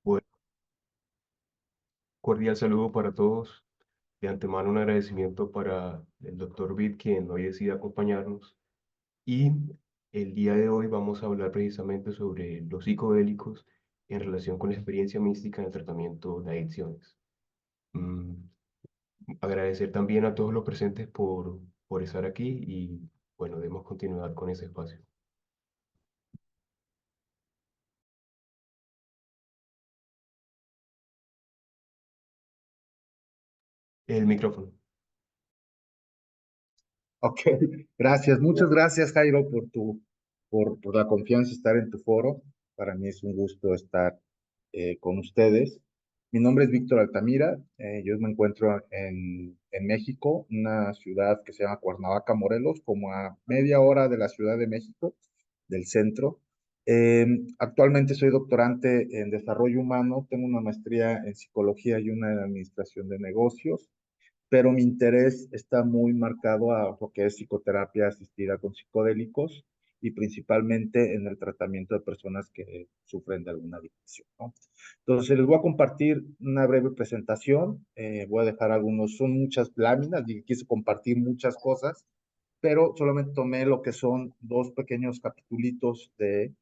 Bueno, cordial saludo para todos. De antemano un agradecimiento para el doctor Vid, quien hoy decide acompañarnos. Y el día de hoy vamos a hablar precisamente sobre los psicodélicos en relación con la experiencia mística en el tratamiento de adicciones. Mm, Agradecer también a todos los presentes por estar aquí y bueno, demos continuidad con ese espacio. El micrófono. Ok, gracias. Muchas gracias, Jairo, por la confianza de estar en tu foro. Para mí es un gusto estar con ustedes. Mi nombre es Víctor Altamira. Yo me encuentro en México, una ciudad que se llama Cuernavaca, Morelos, como a media hora de la Ciudad de México, del centro. Actualmente soy doctorante en desarrollo humano. Tengo una maestría en psicología y una en administración de negocios, pero mi interés está muy marcado a lo que es psicoterapia asistida con psicodélicos y principalmente en el tratamiento de personas que sufren de alguna adicción, ¿no? Entonces, les voy a compartir una breve presentación. Voy a dejar algunos, son muchas láminas y quise compartir muchas cosas, pero solamente tomé lo que son dos pequeños capitulitos de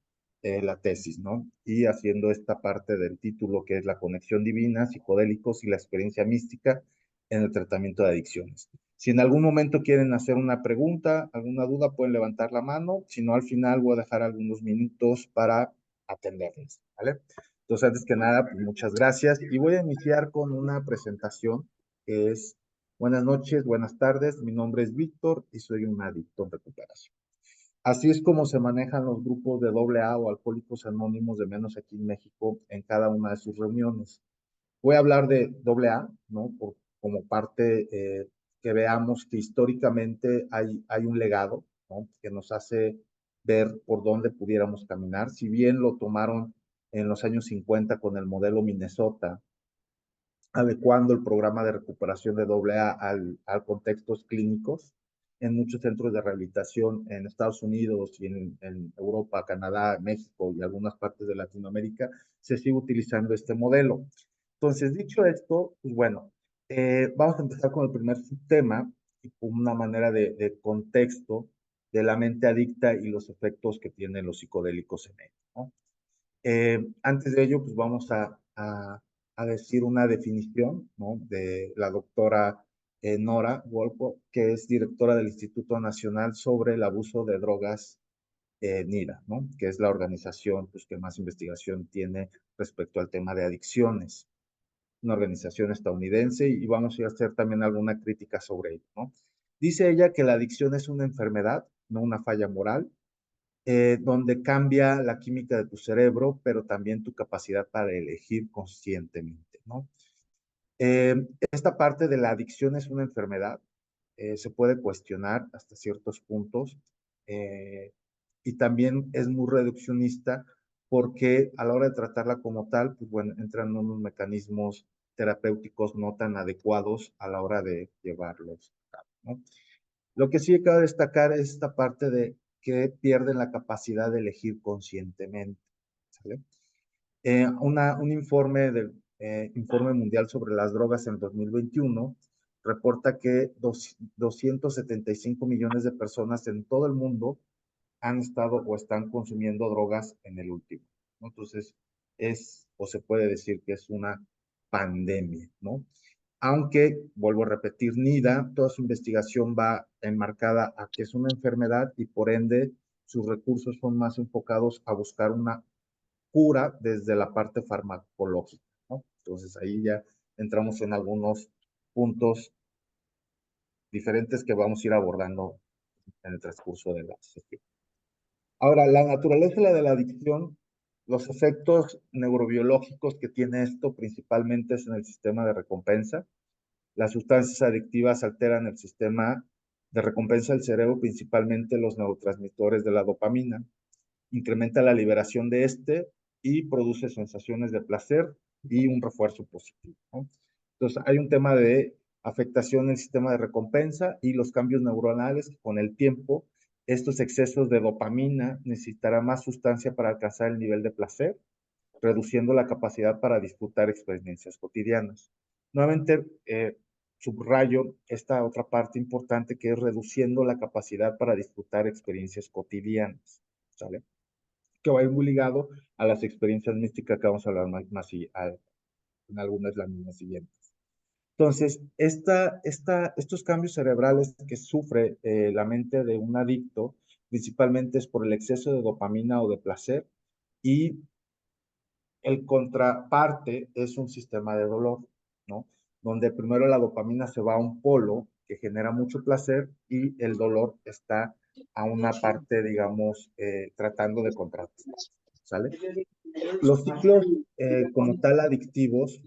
la tesis, ¿no? Y haciendo esta parte del título que es la conexión divina, psicodélicos y la experiencia mística en el tratamiento de adicciones. Si en algún momento quieren hacer una pregunta, alguna duda, pueden levantar la mano. Si no, al final voy a dejar algunos minutos para atenderles, ¿vale? Entonces, antes que nada, pues muchas gracias. Y voy a iniciar con una presentación que es: buenas noches, buenas tardes. Mi nombre es Víctor y soy un adicto en recuperación. Así es como se manejan los grupos de AA o alcohólicos anónimos, de menos aquí en México, en cada una de sus reuniones. Voy a hablar de AA, ¿no? Como parte que veamos que históricamente hay un legado, ¿no? Que nos hace ver por dónde pudiéramos caminar. Si bien lo tomaron en los años 50 con el modelo Minnesota, adecuando el programa de recuperación de AA al contextos clínicos, en muchos centros de rehabilitación en Estados Unidos y en Europa, Canadá, México y algunas partes de Latinoamérica, se sigue utilizando este modelo. Entonces, dicho esto, pues bueno, vamos a empezar con el primer subtema y con una manera de contexto de la mente adicta y los efectos que tienen los psicodélicos en ella, ¿no? Antes de ello, pues vamos a decir una definición, ¿no? De la doctora Nora Wolko, que es directora del Instituto Nacional sobre el Abuso de Drogas, NIRA, ¿no? Que es la organización, pues, que más investigación tiene respecto al tema de adicciones, una organización estadounidense, y vamos a hacer también alguna crítica sobre ello, ¿no? Dice ella que la adicción es una enfermedad, no una falla moral, donde cambia la química de tu cerebro, pero también tu capacidad para elegir conscientemente, ¿no? Esta parte de la adicción es una enfermedad, se puede cuestionar hasta ciertos puntos, eh, y también es muy reduccionista porque a la hora de tratarla como tal, pues bueno, entran unos mecanismos terapéuticos no tan adecuados a la hora de llevarlos a cabo, ¿no? Lo que sí cabe destacar es esta parte de que pierden la capacidad de elegir conscientemente, ¿sale? Un informe del Informe Mundial sobre las Drogas en 2021 reporta que 275 millones de personas en todo el mundo han estado o están consumiendo drogas en el último, ¿no? Entonces, es, o se puede decir que es una pandemia, ¿no? Aunque, vuelvo a repetir, NIDA, toda su investigación va enmarcada a que es una enfermedad y por ende sus recursos son más enfocados a buscar una cura desde la parte farmacológica, ¿no? Entonces ahí ya entramos en algunos puntos diferentes que vamos a ir abordando en el transcurso de la sesión. Ahora, la naturaleza de la adicción, los efectos neurobiológicos que tiene esto principalmente es en el sistema de recompensa. Las sustancias adictivas alteran el sistema de recompensa del cerebro, principalmente los neurotransmisores de la dopamina. Incrementa la liberación de este y produce sensaciones de placer y un refuerzo positivo, ¿no? Entonces, hay un tema de afectación en el sistema de recompensa y los cambios neuronales que con el tiempo estos excesos de dopamina necesitará más sustancia para alcanzar el nivel de placer, reduciendo la capacidad para disfrutar experiencias cotidianas. Nuevamente, subrayo esta otra parte importante que es reduciendo la capacidad para disfrutar experiencias cotidianas, ¿sale? Que va a ir muy ligado a las experiencias místicas que vamos a hablar en algunas láminas siguientes. Entonces, estos cambios cerebrales que sufre la mente de un adicto, principalmente es por el exceso de dopamina o de placer, y el contraparte es un sistema de dolor, ¿no? Donde primero la dopamina se va a un polo que genera mucho placer y el dolor está a una parte, digamos, tratando de contrarrestar, ¿sale? Los ciclos como tal adictivos,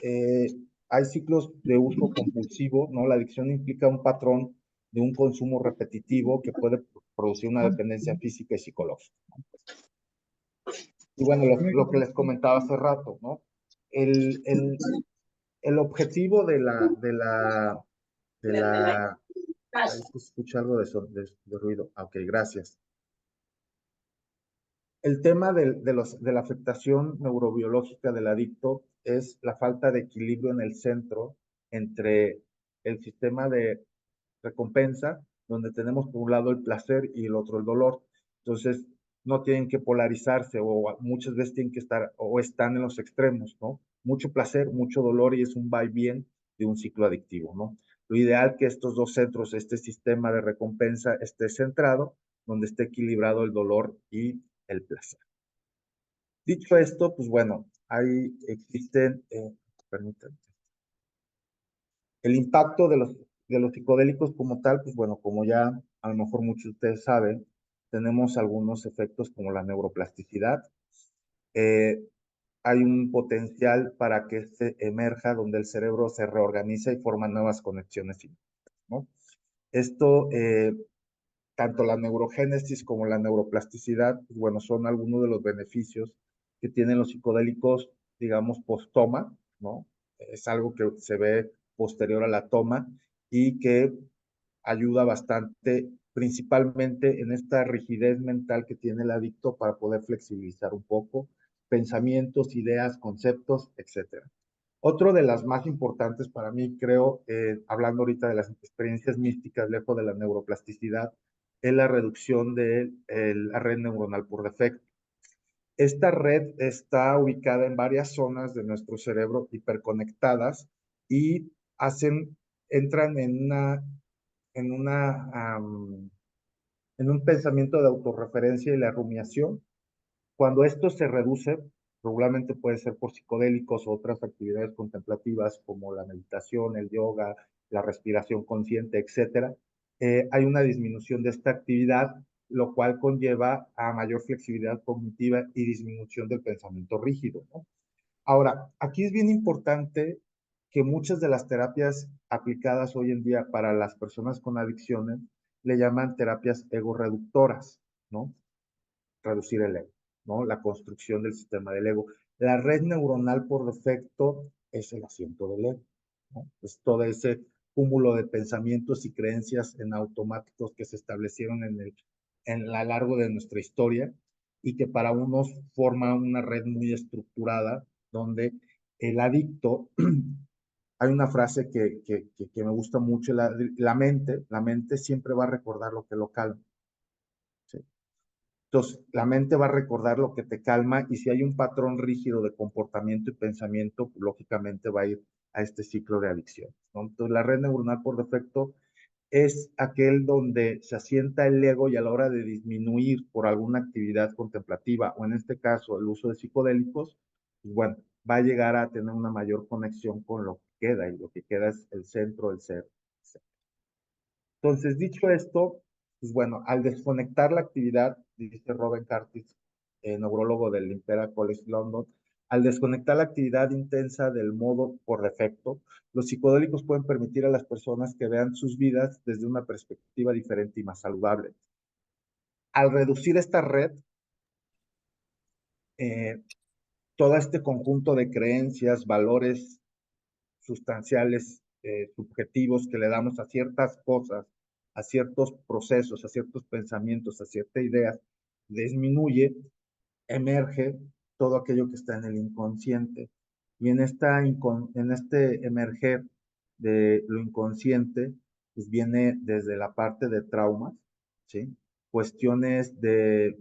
eh, hay ciclos de uso compulsivo, ¿no? La adicción implica un patrón de un consumo repetitivo que puede producir una dependencia física y psicológica. Y bueno, lo que les comentaba hace rato, ¿no? El, el, el objetivo de la, ahí se escucha algo de ruido. Ok, gracias. El tema de la afectación neurobiológica del adicto es la falta de equilibrio en el centro entre el sistema de recompensa, donde tenemos por un lado el placer y el otro el dolor. Entonces, no tienen que polarizarse o muchas veces tienen que estar o están en los extremos, ¿no? Mucho placer, mucho dolor y es un va y bien de un ciclo adictivo, ¿no? Lo ideal que estos dos centros, este sistema de recompensa esté centrado, donde esté equilibrado el dolor y el placer. Dicho esto, pues bueno, ahí existen, permítanme, el impacto de los psicodélicos como tal, pues bueno, como ya a lo mejor muchos de ustedes saben, tenemos algunos efectos como la neuroplasticidad. Eh, Hay un potencial para que se emerja donde el cerebro se reorganiza y forma nuevas conexiones, ¿no? Esto, tanto la neurogénesis como la neuroplasticidad, pues bueno, son algunos de los beneficios que tienen los psicodélicos, digamos, post-toma, ¿no? Es algo que se ve posterior a la toma y que ayuda bastante, principalmente en esta rigidez mental que tiene el adicto para poder flexibilizar un poco pensamientos, ideas, conceptos, etcétera. Otro de las más importantes para mí, creo, hablando ahorita de las experiencias místicas lejos de la neuroplasticidad, es la reducción de la red neuronal por defecto. Esta red está ubicada en varias zonas de nuestro cerebro hiperconectadas y entran en, una, en un pensamiento de autorreferencia y la rumiación. Cuando esto se reduce, regularmente puede ser por psicodélicos o otras actividades contemplativas como la meditación, el yoga, la respiración consciente, etcétera, hay una disminución de esta actividad, lo cual conlleva a mayor flexibilidad cognitiva y disminución del pensamiento rígido, ¿no? Ahora, aquí es bien importante que muchas de las terapias aplicadas hoy en día para las personas con adicciones le llaman terapias ego reductoras, ¿no? Reducir el ego, ¿no? La construcción del sistema del ego. La red neuronal por defecto es el asiento del ego, ¿no? Es todo ese cúmulo de pensamientos y creencias en automáticos que se establecieron a lo largo de nuestra historia y que para unos forma una red muy estructurada donde el adicto, hay una frase que me gusta mucho, la mente siempre va a recordar lo que lo calma. ¿Sí? Entonces, la mente va a recordar lo que te calma y si hay un patrón rígido de comportamiento y pensamiento, pues, lógicamente va a ir a este ciclo de adicción, ¿no? Entonces, la red neuronal por defecto es aquel donde se asienta el ego y a la hora de disminuir por alguna actividad contemplativa o en este caso el uso de psicodélicos, pues bueno, va a llegar a tener una mayor conexión con lo que queda y lo que queda es el centro del ser. Entonces, dicho esto, pues bueno, al desconectar la actividad, dice Robin Curtis, neurólogo del Imperial College London, al desconectar la actividad intensa del modo por defecto, los psicodélicos pueden permitir a las personas que vean sus vidas desde una perspectiva diferente y más saludable. Al reducir esta red, eh, todo este conjunto de creencias, valores sustanciales, subjetivos que le damos a ciertas cosas, a ciertos procesos, a ciertos pensamientos, a ciertas ideas, disminuye, emerge todo aquello que está en el inconsciente. Y en este emerger de lo inconsciente, pues viene desde la parte de traumas, ¿sí? Cuestiones de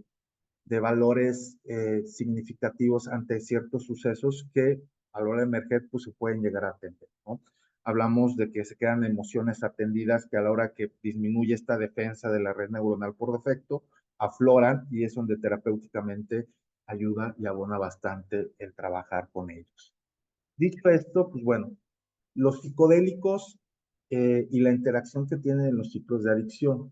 valores significativos ante ciertos sucesos que a la hora de emerger pues se pueden llegar a atender, ¿no? Hablamos de que se quedan emociones atendidas que a la hora que disminuye esta defensa de la red neuronal por defecto, afloran y es donde terapéuticamente ayuda y abona bastante el trabajar con ellos. Dicho esto, pues bueno, los psicodélicos y la interacción que tienen en los ciclos de adicción.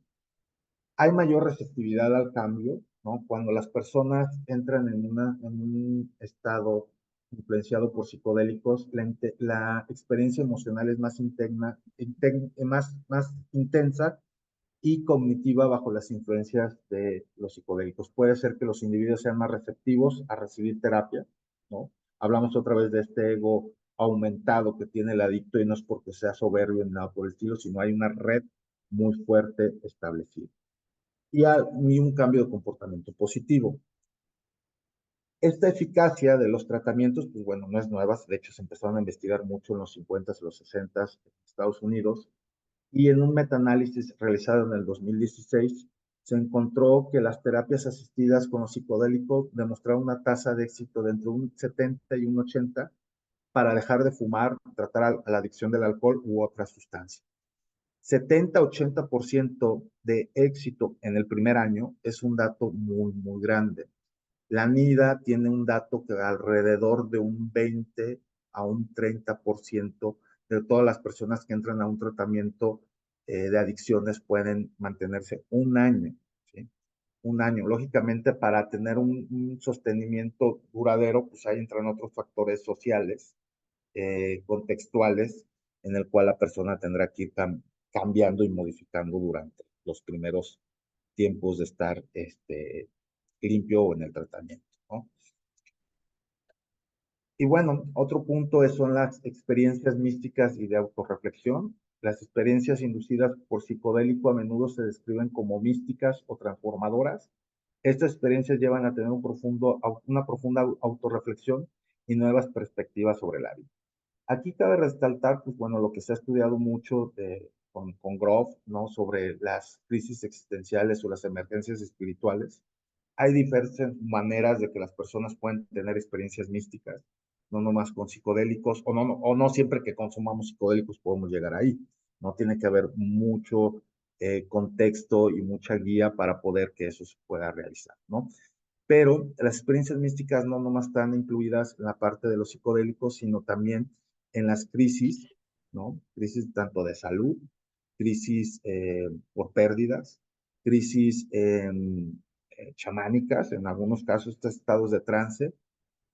Hay mayor receptividad al cambio, ¿no? Cuando las personas entran en un estado influenciado por psicodélicos, la experiencia emocional es más intensa y cognitiva bajo las influencias de los psicodélicos. Puede ser que los individuos sean más receptivos a recibir terapia, ¿no? Hablamos otra vez de este ego aumentado que tiene el adicto y no es porque sea soberbio ni nada por el estilo, sino hay una red muy fuerte establecida y un cambio de comportamiento positivo. Esta eficacia de los tratamientos, pues bueno, no es nueva, de hecho se empezaron a investigar mucho en los 50s y los 60s en Estados Unidos, y en un metaanálisis realizado en el 2016 se encontró que las terapias asistidas con los psicodélicos demostraron una tasa de éxito de entre un 70 y un 80 para dejar de fumar, tratar a la adicción del alcohol u otras sustancias. 70-80% de éxito en el primer año es un dato muy, muy grande. La NIDA tiene un dato que alrededor de un 20 a un 30% de todas las personas que entran a un tratamiento de adicciones pueden mantenerse un año, ¿sí? Un año. Lógicamente, para tener un sostenimiento duradero, pues ahí entran otros factores sociales, contextuales, en el cual la persona tendrá que ir cambiando y modificando durante los primeros tiempos de estar limpio o en el tratamiento, ¿no? Y bueno, otro punto son las experiencias místicas y de autorreflexión. Las experiencias inducidas por psicodélico a menudo se describen como místicas o transformadoras. Estas experiencias llevan a tener una profunda autorreflexión y nuevas perspectivas sobre la vida. Aquí cabe resaltar, pues bueno, lo que se ha estudiado mucho con Groff, ¿no? Sobre las crisis existenciales o las emergencias espirituales. Hay diversas maneras de que las personas pueden tener experiencias místicas, no nomás con psicodélicos, o no siempre que consumamos psicodélicos podemos llegar ahí. No tiene que haber mucho contexto y mucha guía para poder que eso se pueda realizar, ¿no? Pero las experiencias místicas no nomás están incluidas en la parte de los psicodélicos, sino también en las crisis, ¿no? Crisis tanto de salud, crisis por pérdidas, crisis chamánicas, en algunos casos estos estados de trance,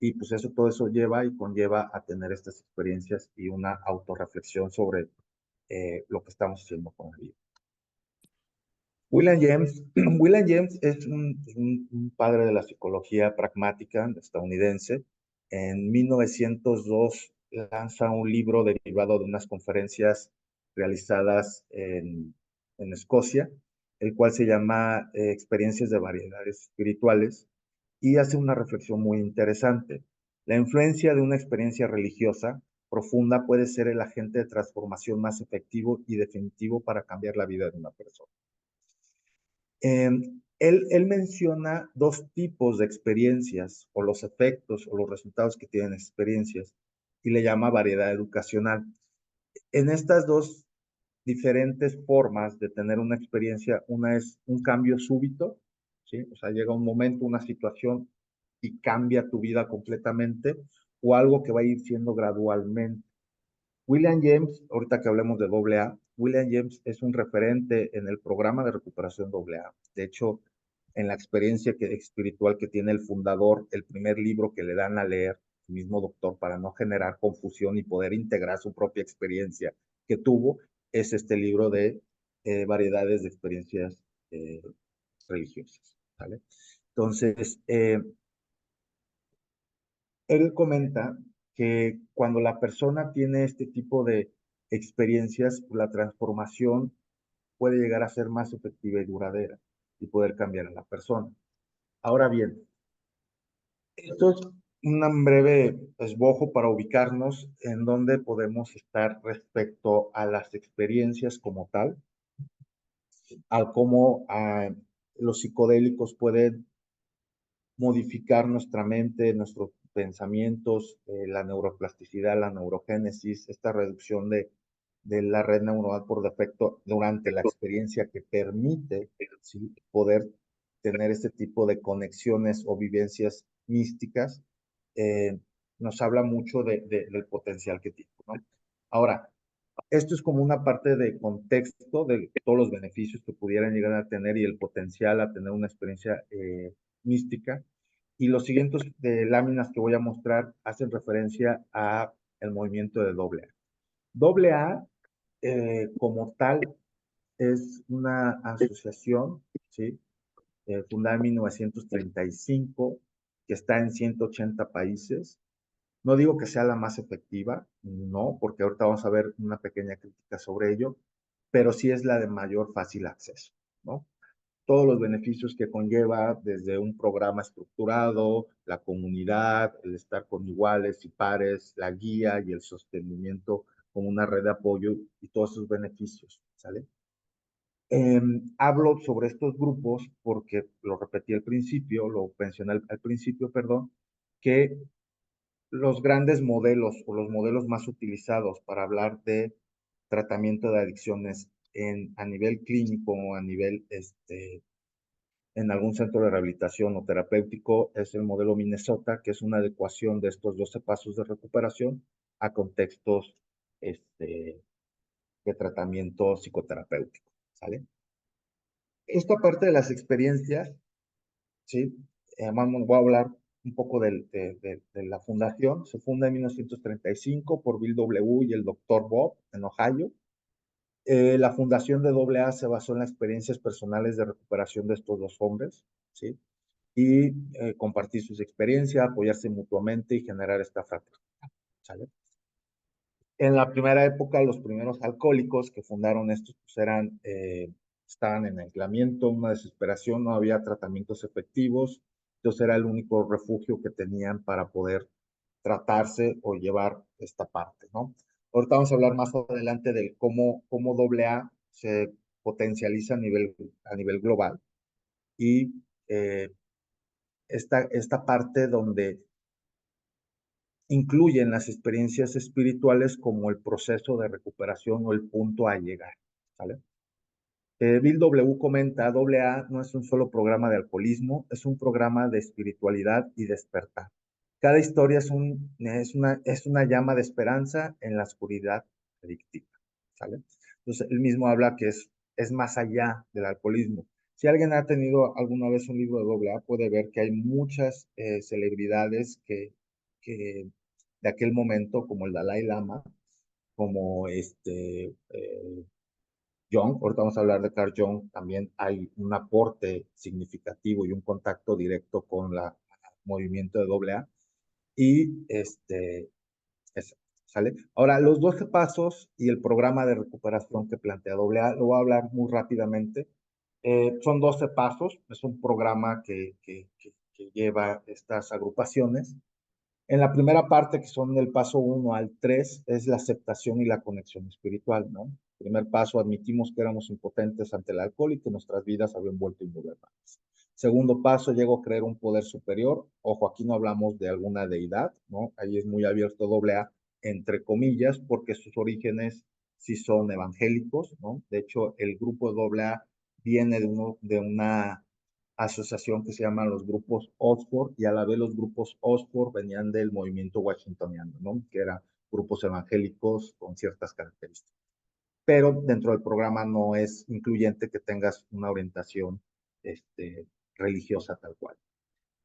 y pues todo eso lleva y conlleva a tener estas experiencias y una autorreflexión sobre lo que estamos haciendo con la vida. William James, William James es un padre de la psicología pragmática estadounidense. En 1902 lanza un libro derivado de unas conferencias realizadas en Escocia, el cual se llama Experiencias de Variedades Espirituales, y hace una reflexión muy interesante. La influencia de una experiencia religiosa profunda puede ser el agente de transformación más efectivo y definitivo para cambiar la vida de una persona. Él menciona dos tipos de experiencias o los efectos o los resultados que tienen experiencias y le llama variedad educacional. En estas dos diferentes formas de tener una experiencia, una es un cambio súbito, ¿sí? O sea, llega un momento, una situación y cambia tu vida completamente, o algo que va a ir siendo gradualmente. William James, ahorita que hablemos de AA, William James es un referente en el programa de recuperación AA. De hecho, en la experiencia espiritual que tiene el fundador, el primer libro que le dan a leer, el mismo doctor, para no generar confusión y poder integrar su propia experiencia que tuvo, es este libro de variedades de experiencias eh, religiosas. ¿Vale? Entonces, él comenta que cuando la persona tiene este tipo de experiencias, la transformación puede llegar a ser más efectiva y duradera y poder cambiar a la persona. Ahora bien, estos un breve esbojo para ubicarnos en dónde podemos estar respecto a las experiencias como tal, a cómo los psicodélicos pueden modificar nuestra mente, nuestros pensamientos, la neuroplasticidad, la neurogénesis, esta reducción de la red neuronal por defecto durante la experiencia que permite, ¿sí?, poder tener este tipo de conexiones o vivencias místicas, eh, nos habla mucho del potencial que tiene, ¿no? Ahora, esto es como una parte de contexto de todos los beneficios que pudieran llegar a tener y el potencial a tener una experiencia mística. Y los siguientes láminas que voy a mostrar hacen referencia a el movimiento de doble A. Doble A, como tal, es una asociación, ¿sí? Fundada en 1935, que está en 180 países. No digo que sea la más efectiva, no, porque ahorita vamos a ver una pequeña crítica sobre ello, pero sí es la de mayor fácil acceso, ¿no? Todos los beneficios que conlleva desde un programa estructurado, la comunidad, el estar con iguales y pares, la guía y el sostenimiento como una red de apoyo y todos esos beneficios, ¿sale? Hablo sobre estos grupos porque lo repetí al principio, lo mencioné al principio, perdón, que los grandes modelos o los modelos más utilizados para hablar de tratamiento de adicciones a nivel clínico o a nivel en algún centro de rehabilitación o terapéutico es el modelo Minnesota, que es una adecuación de estos 12 pasos de recuperación a contextos de tratamiento psicoterapéutico, ¿sale? Esta parte de las experiencias, ¿sí? Voy a hablar un poco de la fundación. Se funda en 1935 por Bill W. y el Dr. Bob en Ohio. La fundación de AA se basó en las experiencias personales de recuperación de estos dos hombres, ¿sí? Y compartir sus experiencias, apoyarse mutuamente y generar esta fraternidad, ¿sale? En la primera época, los primeros alcohólicos que fundaron estos pues estaban en aislamiento, una desesperación, no había tratamientos efectivos, entonces era el único refugio que tenían para poder tratarse o llevar esta parte, ¿no? Ahorita vamos a hablar más adelante del cómo AA se potencializa a nivel global y esta parte donde incluyen las experiencias espirituales como el proceso de recuperación o el punto a llegar, ¿vale? Bill W. comenta, AA no es un solo programa de alcoholismo, es un programa de espiritualidad y despertar. Cada historia es una llama de esperanza en la oscuridad adictiva, ¿sale? Entonces, él mismo habla que es más allá del alcoholismo. Si alguien ha tenido alguna vez un libro de AA, puede ver que hay muchas celebridades que de aquel momento, como el Dalai Lama, como Jung, ahorita vamos a hablar de Carl Jung, también hay un aporte significativo y un contacto directo con el movimiento de AA. Y ¿sale? Ahora, los 12 pasos y el programa de recuperación que plantea AA, lo voy a hablar muy rápidamente. Son 12 pasos, es un programa que lleva estas agrupaciones. En la primera parte, que son del paso 1 al 3, es la aceptación y la conexión espiritual, ¿no? Primer paso, admitimos que éramos impotentes ante el alcohol y que nuestras vidas habían vuelto ingobernables. Segundo paso, llego a creer un poder superior. Ojo, aquí no hablamos de alguna deidad, ¿no? Ahí es muy abierto AA, entre comillas, porque sus orígenes sí son evangélicos, ¿no? De hecho, el grupo AA viene de una asociación que se llama los grupos Oxford, y a la vez los grupos Oxford venían del movimiento washingtoniano, ¿no? Que eran grupos evangélicos con ciertas características. Pero dentro del programa no es incluyente que tengas una orientación religiosa tal cual.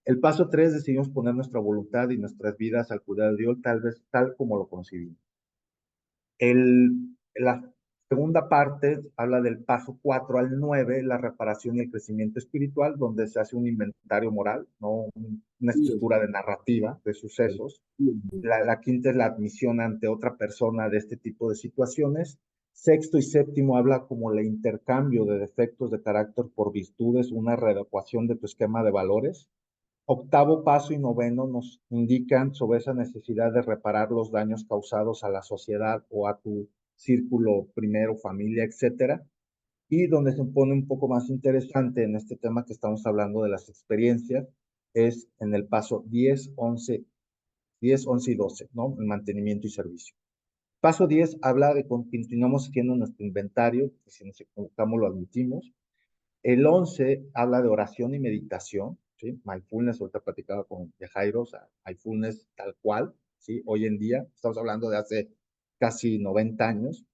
El paso 3, decidimos poner nuestra voluntad y nuestras vidas al cuidado de Dios, tal vez tal como lo concibimos. La segunda parte habla del paso 4 al 9, la reparación y el crecimiento espiritual, donde se hace un inventario moral, ¿no? Una estructura de narrativa de sucesos. La quinta es la admisión ante otra persona de este tipo de situaciones. Sexto y séptimo habla como el intercambio de defectos de carácter por virtudes, una readecuación de tu esquema de valores. octavo paso y noveno nos indican sobre esa necesidad de reparar los daños causados a la sociedad o a tu círculo primero, familia, etcétera. Y donde se pone un poco más interesante en este tema que estamos hablando de las experiencias, es en el paso 10, 11 y 12, ¿no? El mantenimiento y servicio. Paso 10 habla de que continuamos haciendo nuestro inventario, que si nos equivocamos lo admitimos. El 11 habla de oración y meditación, ¿sí? Mindfulness, ahorita platicaba con Jairo, o sea, mindfulness tal cual, ¿sí? Hoy en día, estamos hablando de hace casi 90 años,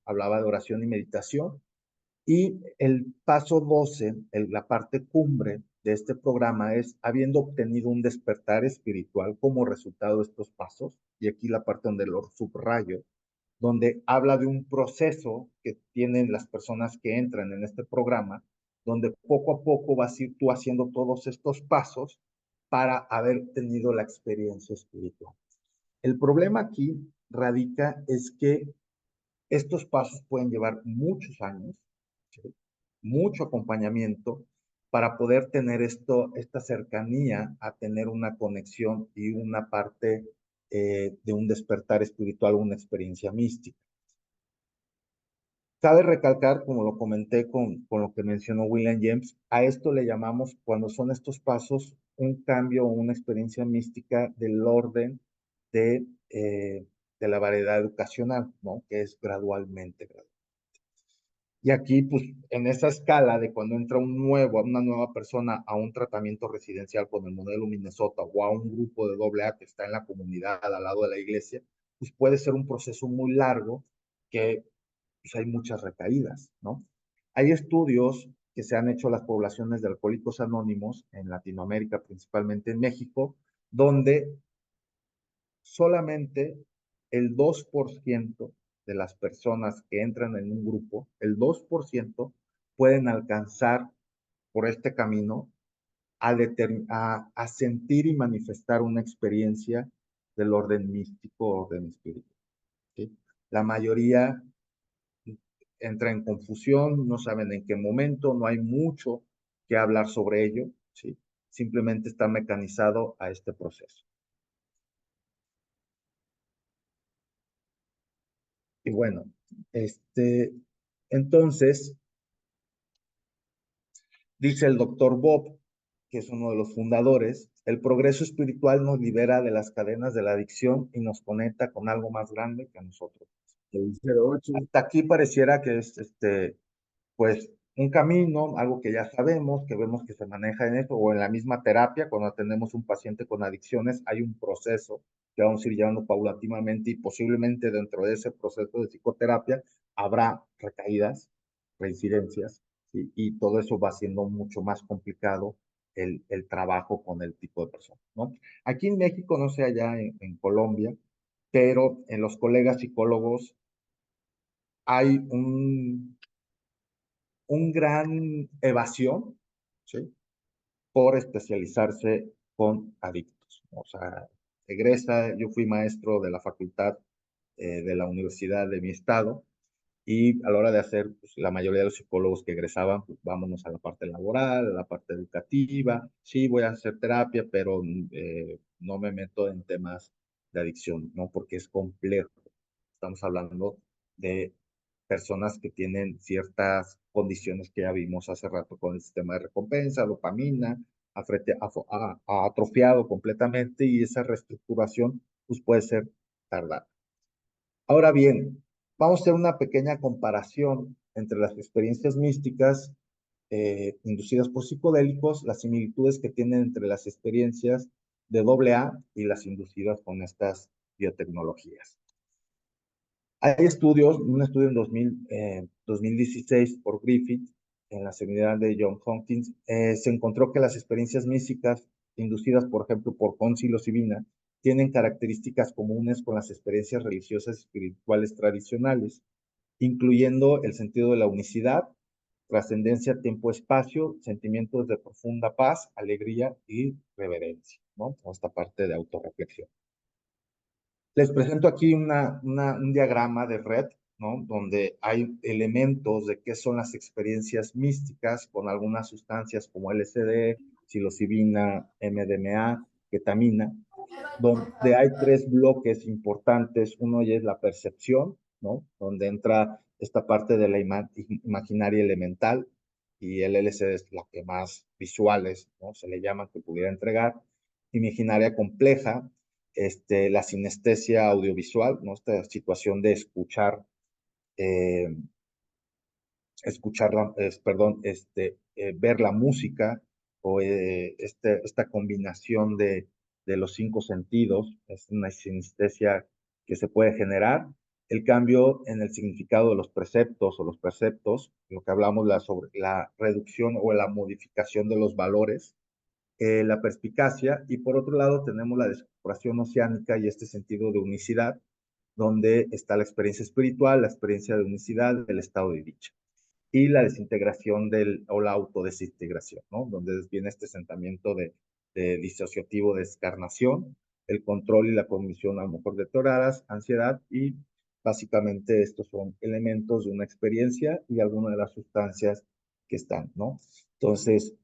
hablaba de oración y meditación. Y el paso 12, la parte cumbre de este programa es, habiendo obtenido un despertar espiritual como resultado de estos pasos, y aquí la parte donde lo subrayo, donde habla de un proceso que tienen las personas que entran en este programa, donde poco a poco vas a ir tú haciendo todos estos pasos para haber tenido la experiencia espiritual. El problema aquí radica es que estos pasos pueden llevar muchos años, ¿sí? Mucho acompañamiento para poder tener esta cercanía a tener una conexión y una parte de un despertar espiritual, una experiencia mística. Cabe recalcar, como lo comenté con lo que mencionó William James, a esto le llamamos, cuando son estos pasos, un cambio o una experiencia mística del orden de, eh, de la variedad educacional, ¿no? Que es gradualmente. Y aquí, pues, en esa escala de cuando entra una nueva persona a un tratamiento residencial con el modelo Minnesota o a un grupo de AA que está en la comunidad al lado de la iglesia, pues puede ser un proceso muy largo que pues, hay muchas recaídas, ¿no? Hay estudios que se han hecho a las poblaciones de alcohólicos anónimos en Latinoamérica, principalmente en México, donde solamente el 2% de las personas que entran en un grupo, el 2% pueden alcanzar por este camino a sentir y manifestar una experiencia del orden místico o orden espiritual, ¿sí? La mayoría entra en confusión, no saben en qué momento, no hay mucho que hablar sobre ello, ¿sí? Simplemente está mecanizado a este proceso. Y bueno, este, entonces, dice el doctor Bob, que es uno de los fundadores, el progreso espiritual nos libera de las cadenas de la adicción y nos conecta con algo más grande que nosotros. Hasta aquí pareciera que es pues un camino, algo que ya sabemos, que vemos que se maneja en esto, o en la misma terapia, cuando tenemos un paciente con adicciones, hay un proceso que vamos a ir llevando paulatinamente y posiblemente dentro de ese proceso de psicoterapia habrá recaídas, reincidencias, ¿sí? Y todo eso va siendo mucho más complicado el trabajo con el tipo de persona, ¿no? Aquí en México, no sé allá en Colombia, pero en los colegas psicólogos hay un gran evasión, ¿sí? Por especializarse con adictos. O sea, egresa, yo fui maestro de la facultad de la universidad de mi estado y a la hora de hacer, pues, la mayoría de los psicólogos que egresaban, pues vámonos a la parte laboral, a la parte educativa, sí voy a hacer terapia, pero no me meto en temas de adicción, ¿no? Porque es complejo. Estamos hablando de personas que tienen ciertas condiciones que ya vimos hace rato con el sistema de recompensa, dopamina, atrofiado completamente y esa reestructuración pues puede ser tardada. Ahora bien, vamos a hacer una pequeña comparación entre las experiencias místicas inducidas por psicodélicos, las similitudes que tienen entre las experiencias de AA y las inducidas con estas biotecnologías. Hay estudios, un estudio en 2016 por Griffith, en la Universidad de Johns Hopkins, se encontró que las experiencias místicas inducidas, por ejemplo, por psilocibina, tienen características comunes con las experiencias religiosas y espirituales tradicionales, incluyendo el sentido de la unicidad, trascendencia, tiempo-espacio, sentimientos de profunda paz, alegría y reverencia, ¿no? Esta parte de autorreflexión. Les presento aquí un diagrama de red, ¿no? Donde hay elementos de qué son las experiencias místicas con algunas sustancias como LSD, psilocibina, MDMA, ketamina, donde hay tres bloques importantes. Uno ya es la percepción, ¿no? Donde entra esta parte de la imaginaria elemental, y el LSD es la que más visuales, ¿no? Se le llama, que pudiera entregar. Imaginaria compleja, la sinestesia audiovisual, ¿no? Esta situación de eh, perdón, ver la música, o esta combinación de los cinco sentidos. Es una sinestesia que se puede generar. El cambio en el significado de los preceptos o los perceptos, lo que hablamos sobre la reducción o la modificación de los valores, la perspicacia, y por otro lado tenemos la descifración oceánica y este sentido de unicidad, donde está la experiencia espiritual, la experiencia de unicidad, el estado de dicha, y la desintegración o la autodesintegración, ¿no? Donde viene este sentimiento de disociativo de descarnación, el control y la cognición a lo mejor deterioradas, ansiedad, y básicamente estos son elementos de una experiencia y algunas de las sustancias que están, ¿no? Entonces,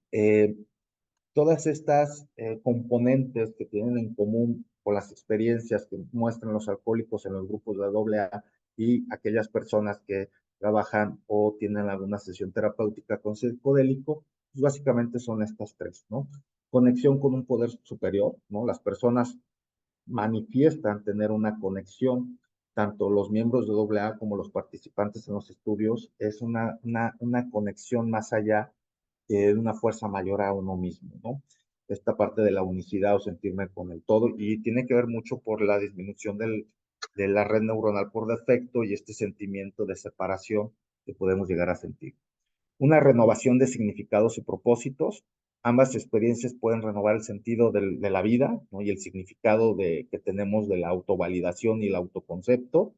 todas estas componentes que tienen en común con las experiencias que muestran los alcohólicos en los grupos de AA y aquellas personas que trabajan o tienen alguna sesión terapéutica con psicodélico, pues básicamente son estas tres, ¿no? Conexión con un poder superior, ¿no? Las personas manifiestan tener una conexión, tanto los miembros de AA como los participantes en los estudios, es una conexión más allá de una fuerza mayor a uno mismo, ¿no? Esta parte de la unicidad o sentirme con el todo, y tiene que ver mucho por la disminución de la red neuronal por defecto y este sentimiento de separación que podemos llegar a sentir. Una renovación de significados y propósitos. Ambas experiencias pueden renovar el sentido de la vida, ¿no? Y el significado que tenemos de la autovalidación y el autoconcepto.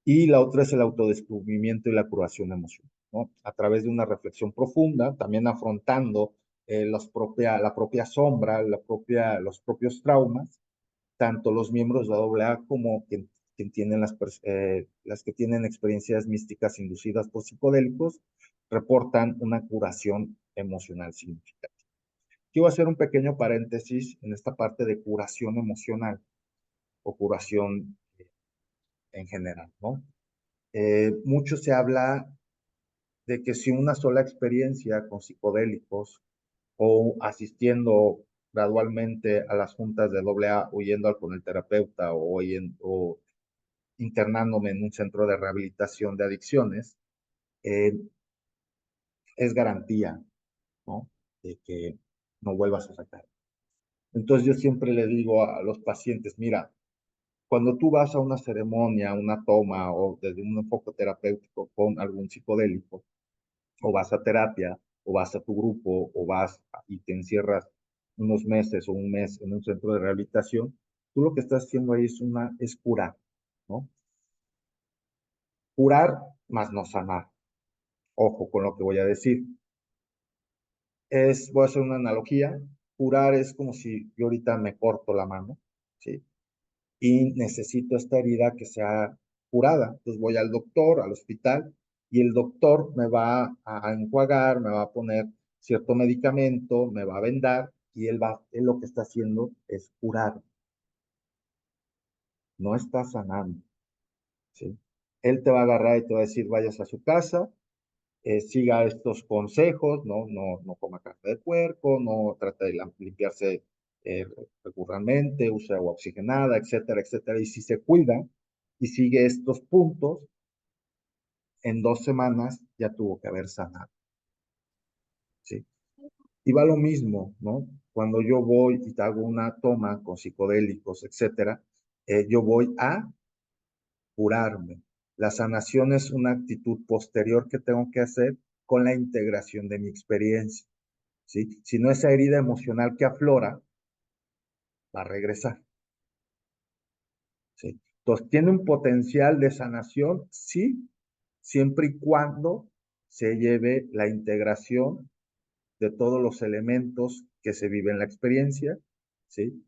Y la otra es el autodescubrimiento y la curación emocional, ¿no? A través de una reflexión profunda, también afrontando la propia sombra, los propios traumas, tanto los miembros de AA como quien tienen las que tienen experiencias místicas inducidas por psicodélicos, reportan una curación emocional significativa. Quiero hacer un pequeño paréntesis en esta parte de curación emocional o curación en general, ¿no? Mucho se habla de que si una sola experiencia con psicodélicos o asistiendo gradualmente a las juntas de AA o yendo con el terapeuta o internándome en un centro de rehabilitación de adicciones, eh, es garantía, ¿no? De que no vuelvas a sacar. Entonces yo siempre le digo a los pacientes, mira, cuando tú vas a una ceremonia, una toma o desde un enfoque terapéutico con algún psicodélico, o vas a terapia, o vas a tu grupo, o vas y te encierras unos meses o un mes en un centro de rehabilitación, tú lo que estás haciendo ahí es curar, ¿no? Curar más no sanar. Ojo con lo que voy a decir. Voy a hacer una analogía. Curar es como si yo ahorita me corto la mano, ¿sí? Y necesito esta herida que sea curada. Entonces voy al doctor, al hospital, y el doctor me va a enjuagar, me va a poner cierto medicamento, me va a vendar, y él lo que está haciendo es curar, no está sanando, ¿sí? Él te va a agarrar y te va a decir, vayas a su casa, siga estos consejos, no coma carne de puerco, no trate de limpiarse recurrentemente, use agua oxigenada, etcétera, etcétera. Y si se cuida y sigue estos puntos, en 2 semanas ya tuvo que haber sanado, ¿sí? Y va lo mismo, ¿no? Cuando yo voy y te hago una toma con psicodélicos, etcétera, yo voy a curarme. La sanación es una actitud posterior que tengo que hacer con la integración de mi experiencia, ¿sí? Si no, esa herida emocional que aflora va a regresar, ¿sí? Entonces, ¿tiene un potencial de sanación? Sí, siempre y cuando se lleve la integración de todos los elementos que se viven en la experiencia, ¿sí?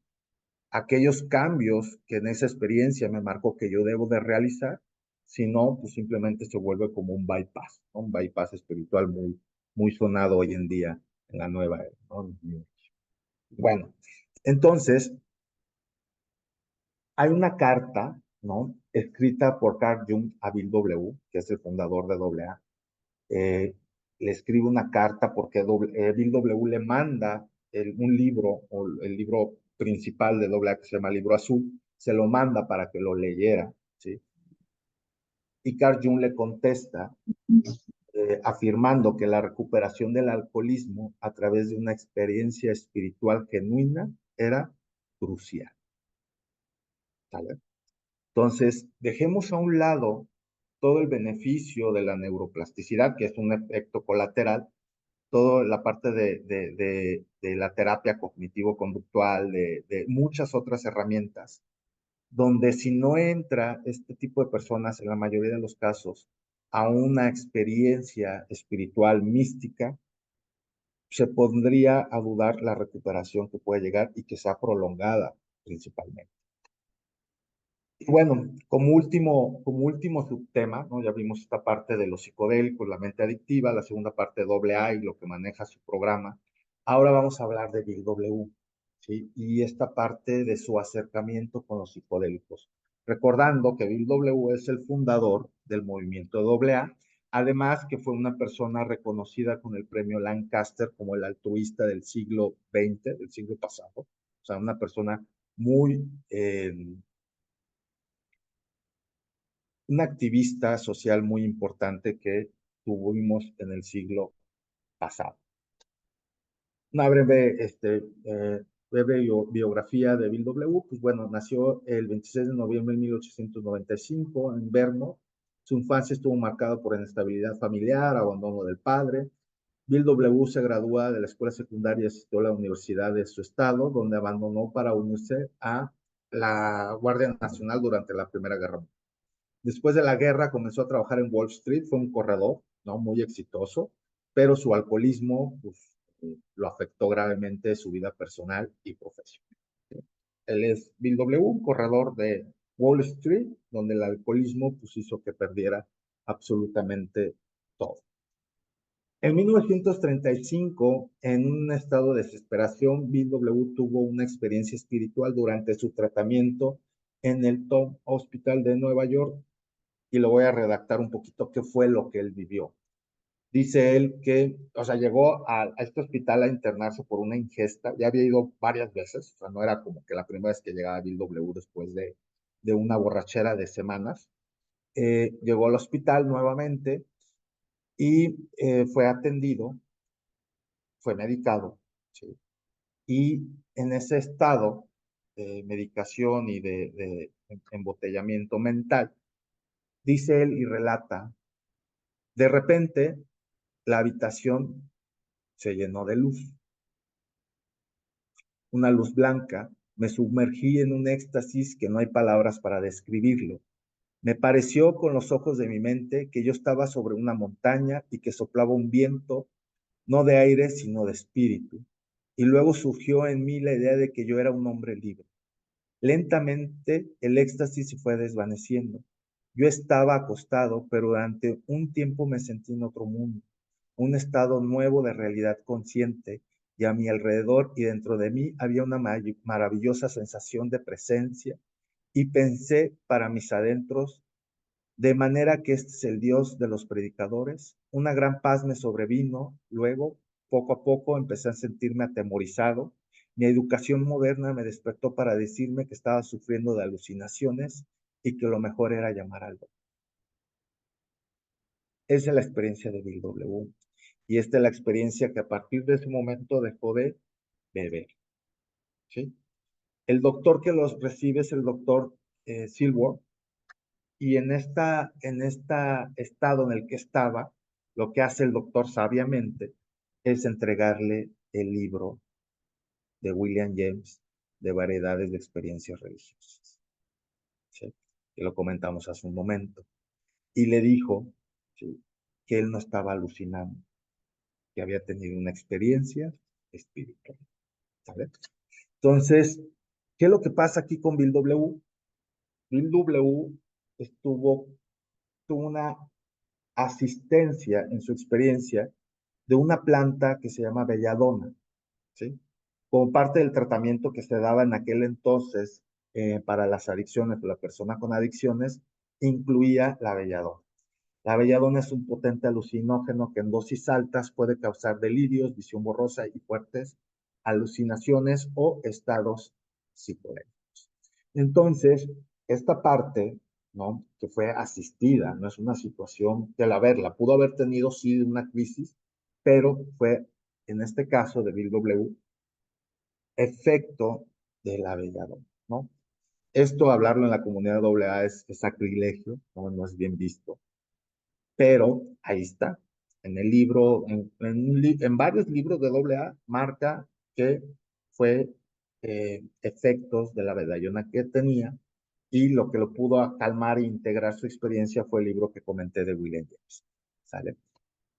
Aquellos cambios que en esa experiencia me marcó que yo debo de realizar, si no, pues simplemente se vuelve como un bypass, ¿no? Un bypass espiritual muy sonado hoy en día en la nueva era, ¿no? Bueno, entonces hay una carta, ¿no? Escrita por Carl Jung a Bill W., que es el fundador de AA. eh, Le escribe una carta porque Bill W. le manda un libro, o el libro principal de AA, que se llama Libro Azul, se lo manda para que lo leyera, ¿sí? Y Carl Jung le contesta afirmando que la recuperación del alcoholismo a través de una experiencia espiritual genuina era crucial, ¿vale? Entonces, dejemos a un lado todo el beneficio de la neuroplasticidad, que es un efecto colateral, toda la parte de la terapia cognitivo-conductual, de muchas otras herramientas, donde si no entra este tipo de personas, en la mayoría de los casos, a una experiencia espiritual mística, se pondría a dudar la recuperación que puede llegar y que sea prolongada principalmente. Y bueno, como último subtema, ¿no? Ya vimos esta parte de los psicodélicos, la mente adictiva, la segunda parte de AA y lo que maneja su programa. Ahora vamos a hablar de Bill W., ¿sí? Y esta parte de su acercamiento con los psicodélicos. Recordando que Bill W. es el fundador del movimiento AA, además que fue una persona reconocida con el premio Lancaster como el altruista del siglo XX, del siglo pasado. O sea, una persona muy... un activista social muy importante que tuvimos en el siglo pasado. Una breve biografía de Bill W. Pues bueno, nació el 26 de noviembre de 1895 en Vermont. Su infancia estuvo marcada por inestabilidad familiar, abandono del padre. Bill W. se gradúa de la escuela secundaria y asistió a la universidad de su estado, donde abandonó para unirse a la Guardia Nacional durante la Primera Guerra Mundial. Después de la guerra comenzó a trabajar en Wall Street, fue un corredor, ¿no? Muy exitoso, pero su alcoholismo pues, lo afectó gravemente su vida personal y profesional. Él es Bill W., un corredor de Wall Street, donde el alcoholismo pues, hizo que perdiera absolutamente todo. En 1935, en un estado de desesperación, Bill W. tuvo una experiencia espiritual durante su tratamiento en el Tom Hospital de Nueva York, y lo voy a redactar un poquito qué fue lo que él vivió. Dice él que, o sea, llegó a este hospital a internarse por una ingesta, ya había ido varias veces, o sea, no era como que la primera vez que llegaba Bill W. después de una borrachera de semanas. Llegó al hospital nuevamente y fue atendido, fue medicado, ¿sí? Y en ese estado de medicación y de embotellamiento mental, dice él y relata, de repente la habitación se llenó de luz, una luz blanca. Me sumergí en un éxtasis que no hay palabras para describirlo. Me pareció con los ojos de mi mente que yo estaba sobre una montaña y que soplaba un viento, no de aire, sino de espíritu. Y luego surgió en mí la idea de que yo era un hombre libre. Lentamente el éxtasis se fue desvaneciendo. Yo estaba acostado, pero durante un tiempo me sentí en otro mundo, un estado nuevo de realidad consciente, y a mi alrededor y dentro de mí había una maravillosa sensación de presencia, y pensé para mis adentros, de manera que este es el Dios de los predicadores. Una gran paz me sobrevino. Luego, poco a poco, empecé a sentirme atemorizado. Mi educación moderna me despertó para decirme que estaba sufriendo de alucinaciones y que lo mejor era llamar al doctor. Esa es la experiencia de Bill W. Y esta es la experiencia que a partir de ese momento dejó de beber, ¿sí? El doctor que los recibe es el doctor Silver, y en esta estado en el que estaba, lo que hace el doctor sabiamente es entregarle el libro de William James de variedades de experiencias religiosas, ¿sí? Que lo comentamos hace un momento. Y le dijo, ¿sí?, que él no estaba alucinando, que había tenido una experiencia espiritual, ¿sabes? Entonces, ¿qué es lo que pasa aquí con Bill W? Bill W estuvo, tuvo una asistencia en su experiencia de una planta que se llama belladona, ¿sí? como parte del tratamiento que se daba en aquel entonces para las adicciones o la persona con adicciones, incluía la belladona. La belladona es un potente alucinógeno que en dosis altas puede causar delirios, visión borrosa y fuertes alucinaciones o estados psicodélicos. Entonces, esta parte, ¿no? Que fue asistida, no es una situación que la pudo haber tenido sí una crisis, pero fue, en este caso de Bill W., efecto de la belladona, ¿no? Esto, hablarlo en la comunidad AA es sacrilegio, ¿no? No es bien visto, pero ahí está. En el libro, en varios libros de AA, marca que fue efectos de la belladona que tenía, y lo que lo pudo calmar e integrar su experiencia fue el libro que comenté de William James. ¿Sale?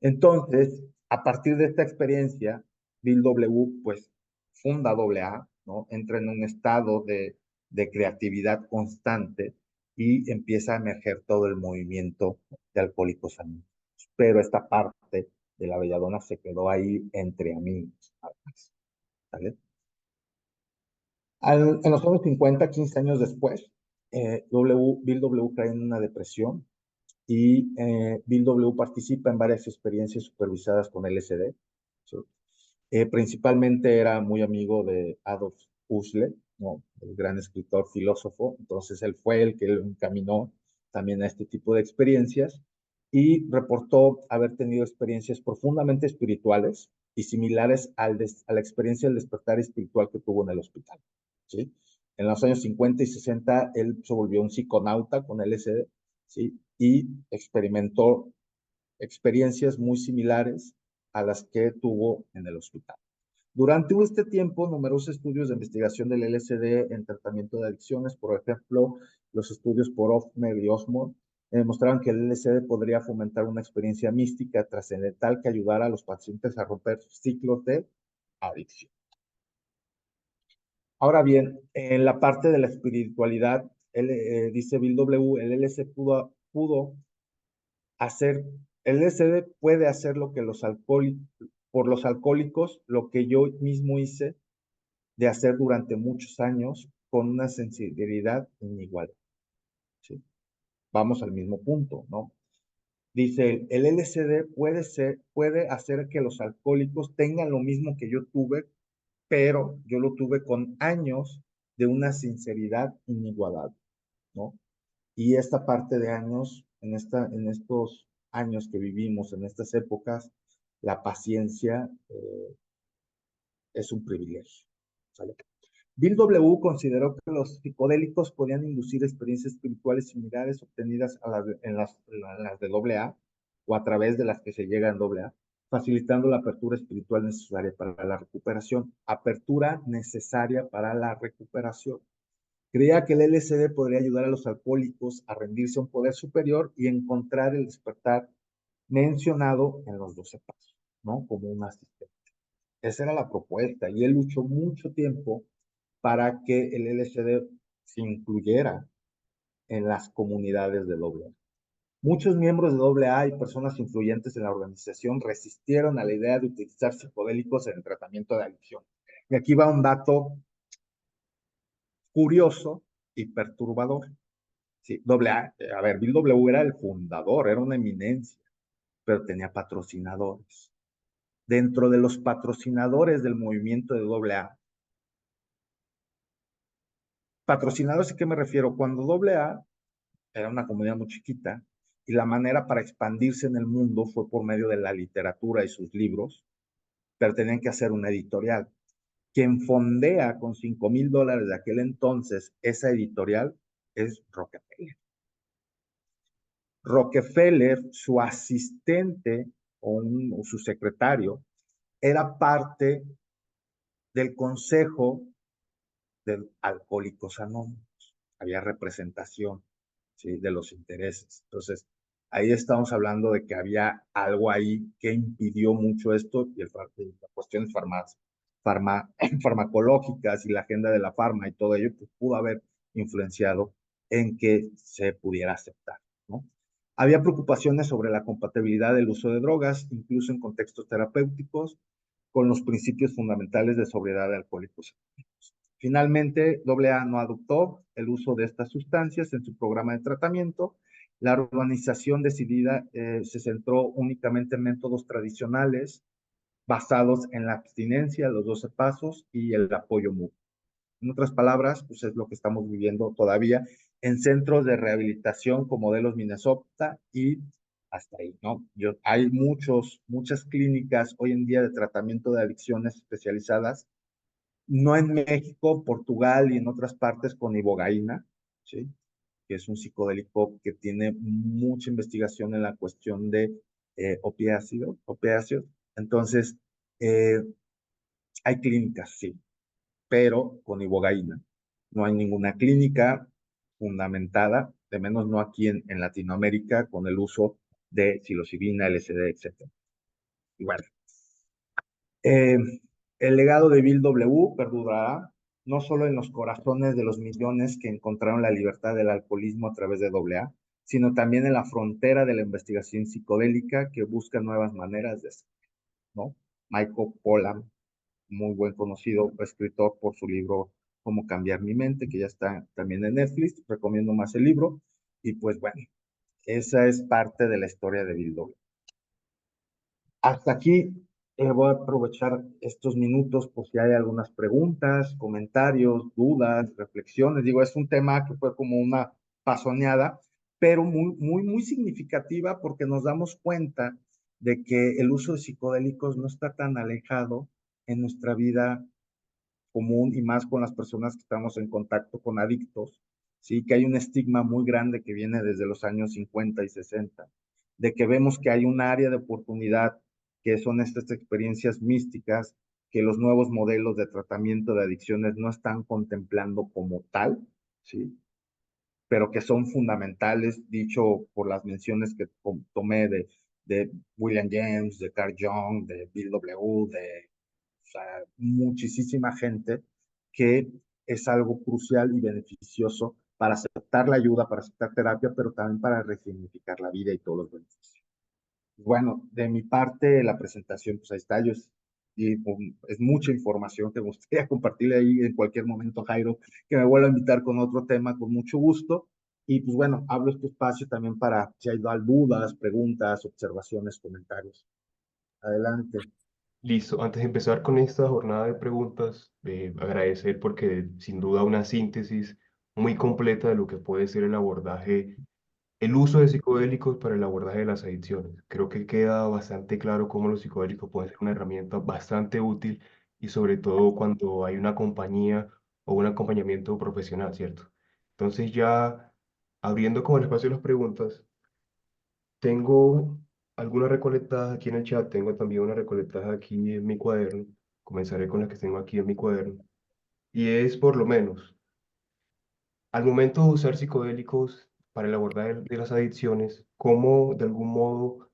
Entonces, a partir de esta experiencia, Bill W., pues, funda AA, ¿no? Entra en un estado de creatividad constante y empieza a emerger todo el movimiento de Alcohólicos Anónimos. Pero esta parte de la belladona se quedó ahí entre amigos, ¿vale? En los años 50, 15 años después, Bill W. cae en una depresión y Bill W. participa en varias experiencias supervisadas con LSD. ¿Sí? Principalmente era muy amigo de Adolf Huxley, ¿no? El gran escritor, filósofo. Entonces él fue el que lo encaminó también a este tipo de experiencias y reportó haber tenido experiencias profundamente espirituales y similares a la experiencia del despertar espiritual que tuvo en el hospital. ¿Sí? En los años 50 y 60 él se volvió un psiconauta con LSD, ¿sí? Y experimentó experiencias muy similares a las que tuvo en el hospital. Durante este tiempo, numerosos estudios de investigación del LSD en tratamiento de adicciones, por ejemplo, los estudios por Hoffner y Osmond, demostraron que el LSD podría fomentar una experiencia mística trascendental que ayudara a los pacientes a romper ciclos de adicción. Ahora bien, en la parte de la espiritualidad, dice Bill W., el LSD pudo hacer, el LSD puede hacer lo que por los alcohólicos, lo que yo mismo hice de hacer durante muchos años con una sensibilidad inigualable. ¿Sí? Vamos al mismo punto, ¿no? Dice, el LSD puede hacer que los alcohólicos tengan lo mismo que yo tuve, pero yo lo tuve con años de una sinceridad inigualable, ¿no? Y esta parte de años, en estos años que vivimos, en estas épocas, la paciencia es un privilegio. ¿Sale? Bill W. consideró que los psicodélicos podían inducir experiencias espirituales similares obtenidas en las de AA o a través de las que se llega en AA, facilitando la apertura espiritual necesaria para la recuperación. Apertura necesaria para la recuperación. Creía que el LSD podría ayudar a los alcohólicos a rendirse a un poder superior y encontrar el despertar mencionado en los 12 pasos, ¿no? Como un asistente. Esa era la propuesta y él luchó mucho tiempo para que el LSD se incluyera en las comunidades de AA. Muchos miembros de AA y personas influyentes en la organización resistieron a la idea de utilizar psicodélicos en el tratamiento de adicción. Y aquí va un dato curioso y perturbador. Sí, a ver, Bill W. era el fundador, era una eminencia, pero tenía patrocinadores. Dentro de los patrocinadores del movimiento de AA, patrocinadores, ¿a qué me refiero? Cuando AA era una comunidad muy chiquita y la manera para expandirse en el mundo fue por medio de la literatura y sus libros, pero tenían que hacer una editorial. Quien fondea con $5,000 de aquel entonces esa editorial es Rockefeller. Rockefeller, su asistente o su secretario, era parte del consejo de Alcohólicos Anónimos. Había representación, ¿sí? De los intereses. Entonces, ahí estamos hablando de que había algo ahí que impidió mucho esto y las cuestiones farmacológicas y la agenda de la farma y todo ello, pues pudo haber influenciado en que se pudiera aceptar, ¿no? Había preocupaciones sobre la compatibilidad del uso de drogas, incluso en contextos terapéuticos, con los principios fundamentales de sobriedad de alcohólicos. Finalmente, AA no adoptó el uso de estas sustancias en su programa de tratamiento. La organización decidida se centró únicamente en métodos tradicionales basados en la abstinencia, los 12 pasos y el apoyo mutuo. En otras palabras, pues es lo que estamos viviendo todavía en centros de rehabilitación como de los Minnesota y hasta ahí, ¿no? Hay muchas clínicas hoy en día de tratamiento de adicciones especializadas, no en México, Portugal y en otras partes con ibogaína, ¿sí? Que es un psicodélico que tiene mucha investigación en la cuestión de opiáceos. Entonces, eh, hay clínicas, sí, pero con ibogaína. No hay ninguna clínica fundamentada, de menos no aquí en Latinoamérica, con el uso de psilocibina, LSD, etc. Y bueno, eh, el legado de Bill W. perdurará no solo en los corazones de los millones que encontraron la libertad del alcoholismo a través de AA, sino también en la frontera de la investigación psicodélica que busca nuevas maneras de ser, ¿no? Michael Pollan, muy buen conocido escritor por su libro Cómo cambiar mi mente, que ya está también en Netflix, recomiendo más el libro, y pues bueno, esa es parte de la historia de Bill W. Hasta aquí voy a aprovechar estos minutos por si hay algunas preguntas, comentarios, dudas, reflexiones. Digo, es un tema que fue como una pasoneada, pero muy significativa porque nos damos cuenta de que el uso de psicodélicos no está tan alejado en nuestra vida común y más con las personas que estamos en contacto con adictos, sí, que hay un estigma muy grande que viene desde los años 50 y 60, de que vemos que hay un área de oportunidad que son estas experiencias místicas que los nuevos modelos de tratamiento de adicciones no están contemplando como tal, sí, pero que son fundamentales, dicho por las menciones que tomé de William James, de Carl Jung, de Bill W., de o sea, muchísima gente que es algo crucial y beneficioso para aceptar la ayuda, para aceptar terapia, pero también para resignificar la vida y todos los beneficios. Bueno, de mi parte, la presentación, pues ahí está. Es mucha información que me gustaría compartir ahí en cualquier momento, Jairo, que me vuelva a invitar con otro tema con mucho gusto. Y pues bueno, hablo este espacio también para si hay dudas, preguntas, observaciones, comentarios. Adelante. Listo, antes de empezar con esta jornada de preguntas, agradecer porque sin duda una síntesis muy completa de lo que puede ser el abordaje, el uso de psicodélicos para el abordaje de las adicciones. Creo que queda bastante claro cómo los psicodélicos pueden ser una herramienta bastante útil y sobre todo cuando hay una compañía o un acompañamiento profesional, ¿cierto? Entonces ya abriendo como el espacio de las preguntas, tengo algunas recolectadas aquí en el chat, tengo también unas recolectadas aquí en mi cuaderno. Comenzaré con las que tengo aquí en mi cuaderno. Y es por lo menos, al momento de usar psicodélicos para el abordaje de las adicciones, cómo de algún modo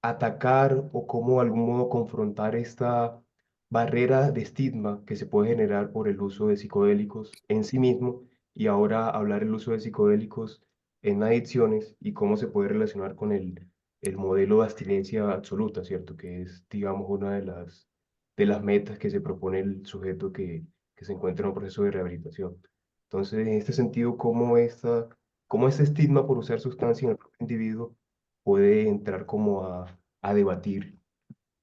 atacar o cómo de algún modo confrontar esta barrera de estigma que se puede generar por el uso de psicodélicos en sí mismo y ahora hablar el uso de psicodélicos en adicciones y cómo se puede relacionar con el modelo de abstinencia absoluta, ¿cierto? Que es, digamos, una de las metas que se propone el sujeto que se encuentra en un proceso de rehabilitación. Entonces, en este sentido, cómo este estigma por usar sustancia en el propio individuo puede entrar como a debatir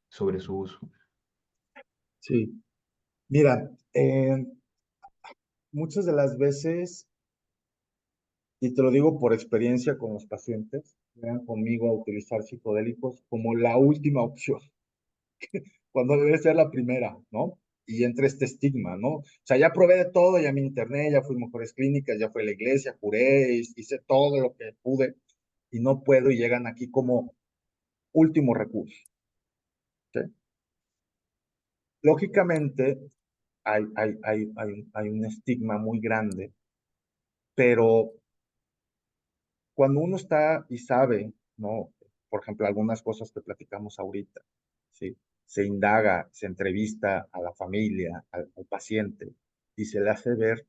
sobre su uso. Sí, mira, muchas de las veces, y te lo digo por experiencia con los pacientes, llegan conmigo a utilizar psicodélicos como la última opción, cuando debe ser la primera, ¿no? Y entra este estigma, ¿no? O sea, ya probé de todo, ya me interné, ya fui a mejores clínicas, ya fui a la iglesia, curé, hice todo lo que pude y no puedo y llegan aquí como último recurso, ¿sí? Lógicamente, hay un estigma muy grande, pero cuando uno está y sabe, ¿no? Por ejemplo, algunas cosas que platicamos ahorita, ¿sí? Se indaga, se entrevista a la familia, al paciente, y se le hace ver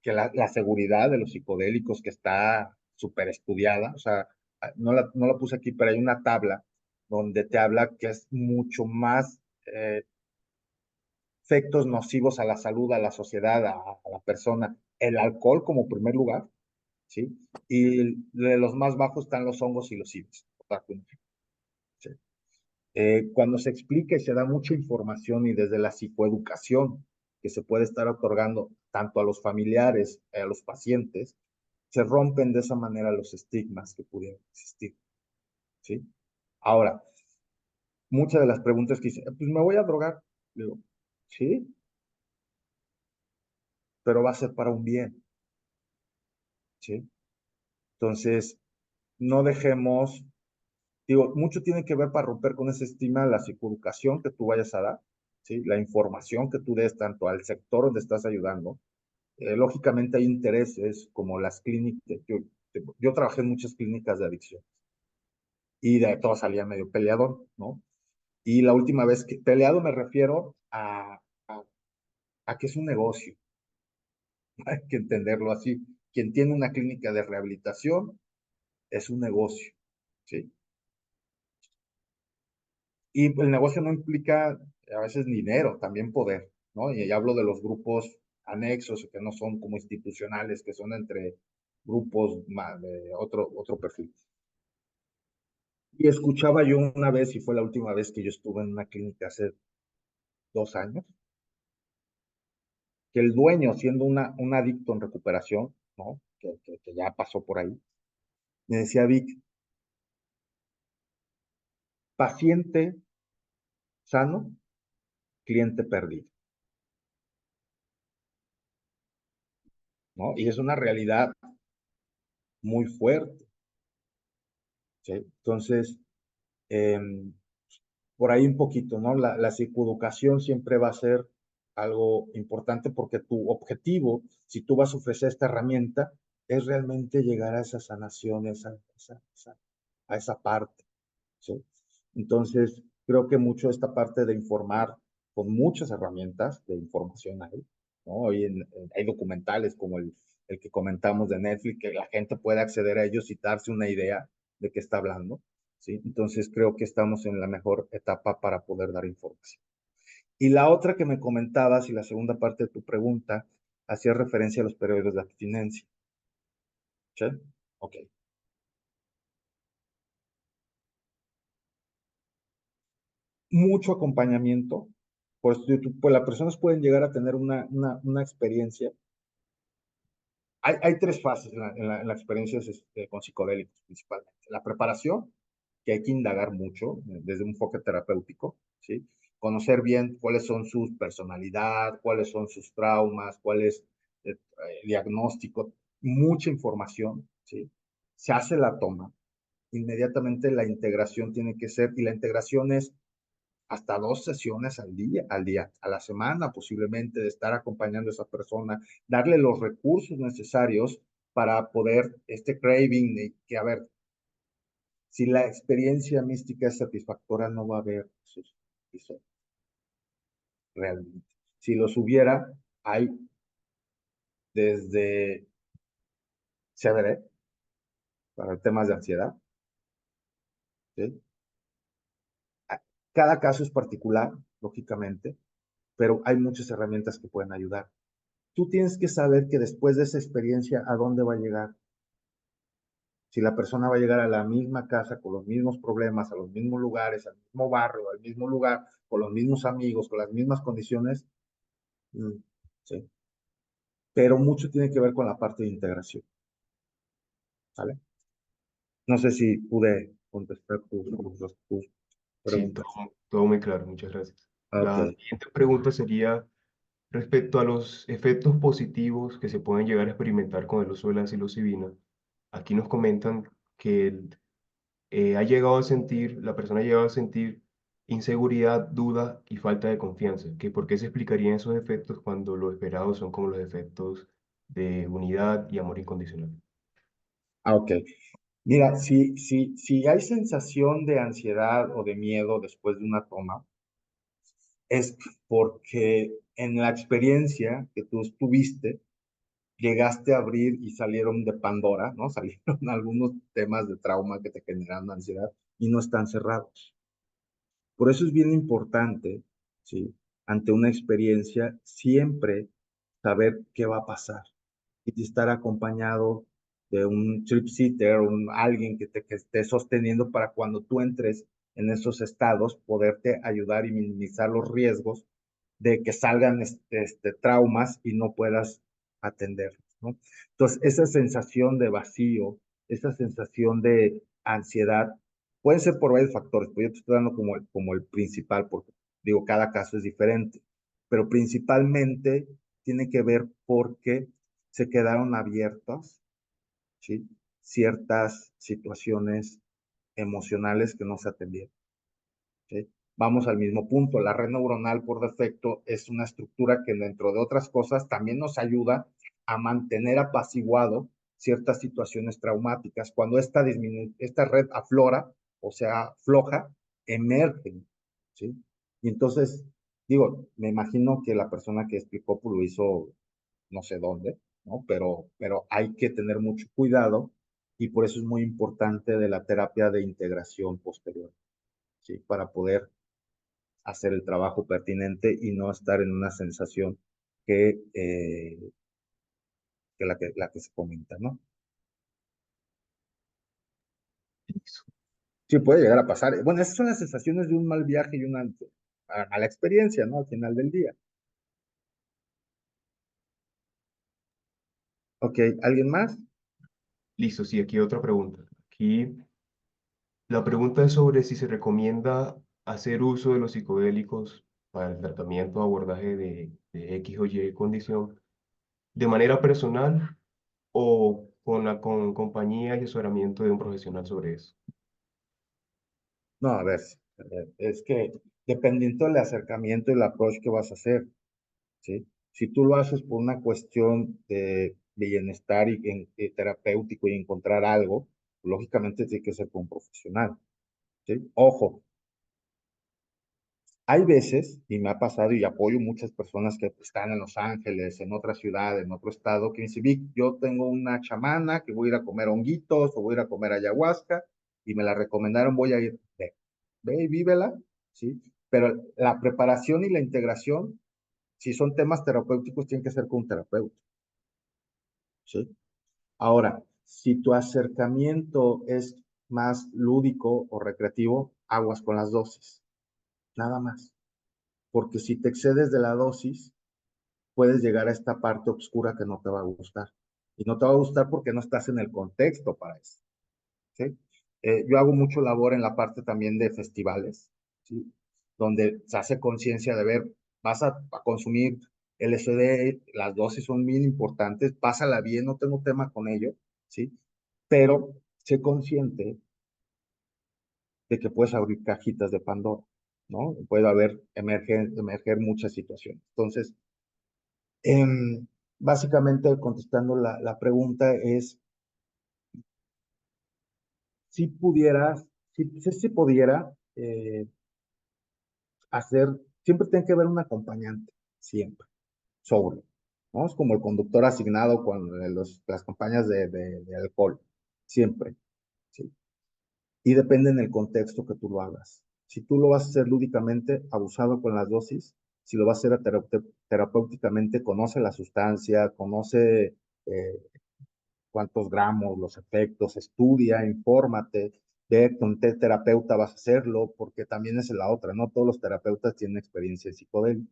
que la seguridad de los psicodélicos que está súper estudiada, o sea, no la puse aquí, pero hay una tabla donde te habla que es mucho más efectos nocivos a la salud, a la sociedad, a la persona. El alcohol como primer lugar, ¿sí? Y de los más bajos están los hongos y los IVAs. ¿Sí? Cuando se explica y se da mucha información y desde la psicoeducación que se puede estar otorgando tanto a los familiares, a los pacientes, se rompen de esa manera los estigmas que pudieran existir, ¿sí? Ahora, muchas de las preguntas que dicen, pues me voy a drogar, digo, sí, pero va a ser para un bien, ¿sí? Entonces, no dejemos, digo, mucho tiene que ver para romper con ese estigma la psicoeducación que tú vayas a dar, ¿sí? La información que tú des tanto al sector donde estás ayudando. Lógicamente hay intereses como las clínicas. Yo trabajé en muchas clínicas de adicción y de todo salía medio peleador, ¿no? Y la última vez que peleado me refiero a que es un negocio, hay que entenderlo así. Quien tiene una clínica de rehabilitación es un negocio, ¿sí? Y el negocio no implica a veces dinero, también poder, ¿no? Y hablo de los grupos anexos que no son como institucionales, que son entre grupos de otro perfil. Y escuchaba yo una vez, y fue la última vez que yo estuve en una clínica hace 2 años, que el dueño, siendo un adicto en recuperación, ¿no? Que ya pasó por ahí, me decía, Vic, paciente sano, cliente perdido, ¿no? Y es una realidad muy fuerte, ¿sí? Entonces, eh, por ahí un poquito, ¿no? La psicoeducación siempre va a ser algo importante porque tu objetivo, si tú vas a ofrecer esta herramienta, es realmente llegar a esa sanación, a esa parte, ¿sí? Entonces, creo que mucho esta parte de informar con muchas herramientas de información hay, ¿no? Hoy hay documentales como el que comentamos de Netflix, que la gente puede acceder a ellos y darse una idea de qué está hablando, ¿sí? Entonces, creo que estamos en la mejor etapa para poder dar información. Y la otra que me comentabas, y la segunda parte de tu pregunta, hacía referencia a los periodos de abstinencia, ¿sí? Ok. Mucho acompañamiento, pues, pues las personas pueden llegar a tener una experiencia. Hay tres fases en la experiencia con psicodélicos principalmente. La preparación, que hay que indagar mucho desde un enfoque terapéutico, ¿sí? Conocer bien cuáles son sus personalidad, cuáles son sus traumas, cuál es el diagnóstico, mucha información, ¿sí? Se hace la toma, inmediatamente la integración tiene que ser, y la integración es hasta 2 sesiones al día, a la semana posiblemente, de estar acompañando a esa persona, darle los recursos necesarios para poder, este craving, que a ver, si la experiencia mística es satisfactoria, no va a haber eso realmente. Si los hubiera, hay desde CBD para temas de ansiedad, ¿sí? Cada caso es particular, lógicamente, pero hay muchas herramientas que pueden ayudar. Tú tienes que saber que después de esa experiencia, ¿a dónde va a llegar? Si la persona va a llegar a la misma casa con los mismos problemas, a los mismos lugares, al mismo barrio, al mismo lugar, con los mismos amigos, con las mismas condiciones, mm, sí. Pero mucho tiene que ver con la parte de integración, ¿vale? No sé si pude contestar tus Sí, preguntas. todo muy claro, muchas gracias. Ok. La siguiente pregunta sería respecto a los efectos positivos que se pueden llegar a experimentar con el uso de la psilocibina. Aquí nos comentan que la persona ha llegado a sentir inseguridad, duda y falta de confianza. Que ¿por qué se explicarían esos efectos cuando los esperados son como los efectos de unidad y amor incondicional? Ok. Mira, si hay sensación de ansiedad o de miedo después de una toma, es porque en la experiencia que tú tuviste, llegaste a abrir y salieron de Pandora, ¿no? Salieron algunos temas de trauma que te generan ansiedad y no están cerrados. Por eso es bien importante. ¿sí? Ante una experiencia, siempre saber qué va a pasar y estar acompañado de un trip sitter, alguien que esté sosteniendo para cuando tú entres en esos estados, poderte ayudar y minimizar los riesgos de que salgan traumas y no puedas atenderlos, ¿no? Entonces, esa sensación de vacío, esa sensación de ansiedad, puede ser por varios factores, pero yo te estoy dando como el principal, porque digo, cada caso es diferente, pero principalmente tiene que ver porque se quedaron abiertas, ¿sí? Ciertas situaciones emocionales que no se atendieron. ¿Sí? Vamos al mismo punto. La red neuronal por defecto es una estructura que dentro de otras cosas también nos ayuda a mantener apaciguado ciertas situaciones traumáticas. Cuando esta red aflora, o sea, floja, emergen, ¿sí? Y entonces, digo, me imagino que la persona que explicó pues, lo hizo no sé dónde, ¿no? Pero hay que tener mucho cuidado y por eso es muy importante de la terapia de integración posterior, ¿sí? Para poder hacer el trabajo pertinente y no estar en una sensación que la que se comenta, ¿no? Listo. Sí, puede llegar a pasar. Bueno, esas son las sensaciones de un mal viaje y una mala experiencia, ¿no? Al final del día. Ok, ¿alguien más? Listo, sí, aquí otra pregunta. Aquí la pregunta es sobre si se recomienda hacer uso de los psicodélicos para el tratamiento o abordaje de X o Y condición de manera personal o con compañía y asesoramiento de un profesional sobre eso. No, a ver, es que dependiendo del acercamiento y el approach que vas a hacer, ¿sí? Si tú lo haces por una cuestión de bienestar y terapéutico y encontrar algo, lógicamente tiene que ser con un profesional, ¿sí? Ojo, hay veces, y me ha pasado y apoyo muchas personas que están en Los Ángeles, en otra ciudad, en otro estado, que dicen, Vic, yo tengo una chamana que voy a ir a comer honguitos o voy a ir a comer ayahuasca y me la recomendaron, voy a ir, ve y vívela, ¿sí? Pero la preparación y la integración, si son temas terapéuticos, tienen que ser con un terapeuta, ¿sí? Ahora, si tu acercamiento es más lúdico o recreativo, aguas con las dosis, nada más. Porque si te excedes de la dosis, puedes llegar a esta parte oscura que no te va a gustar. Y no te va a gustar porque no estás en el contexto para eso, ¿sí? Yo hago mucho labor en la parte también de festivales, ¿sí? Donde se hace conciencia de ver, vas a consumir LSD, las dosis son bien importantes, pásala bien, no tengo tema con ello, ¿sí? Pero sé consciente de que puedes abrir cajitas de Pandora, ¿no? Puede emerger muchas situaciones. Entonces, básicamente contestando la pregunta es, si pudieras, si pudiera hacer, siempre tiene que haber un acompañante, siempre, sobre, ¿no? Es como el conductor asignado con las campañas de alcohol, siempre, ¿sí? Y depende en el contexto que tú lo hagas. Si tú lo vas a hacer lúdicamente, abusado con las dosis, si lo vas a hacer terapéuticamente, conoce la sustancia, conoce cuántos gramos, los efectos, estudia, infórmate, ve con qué terapeuta vas a hacerlo, porque también es la otra, no todos los terapeutas tienen experiencia en psicodélico,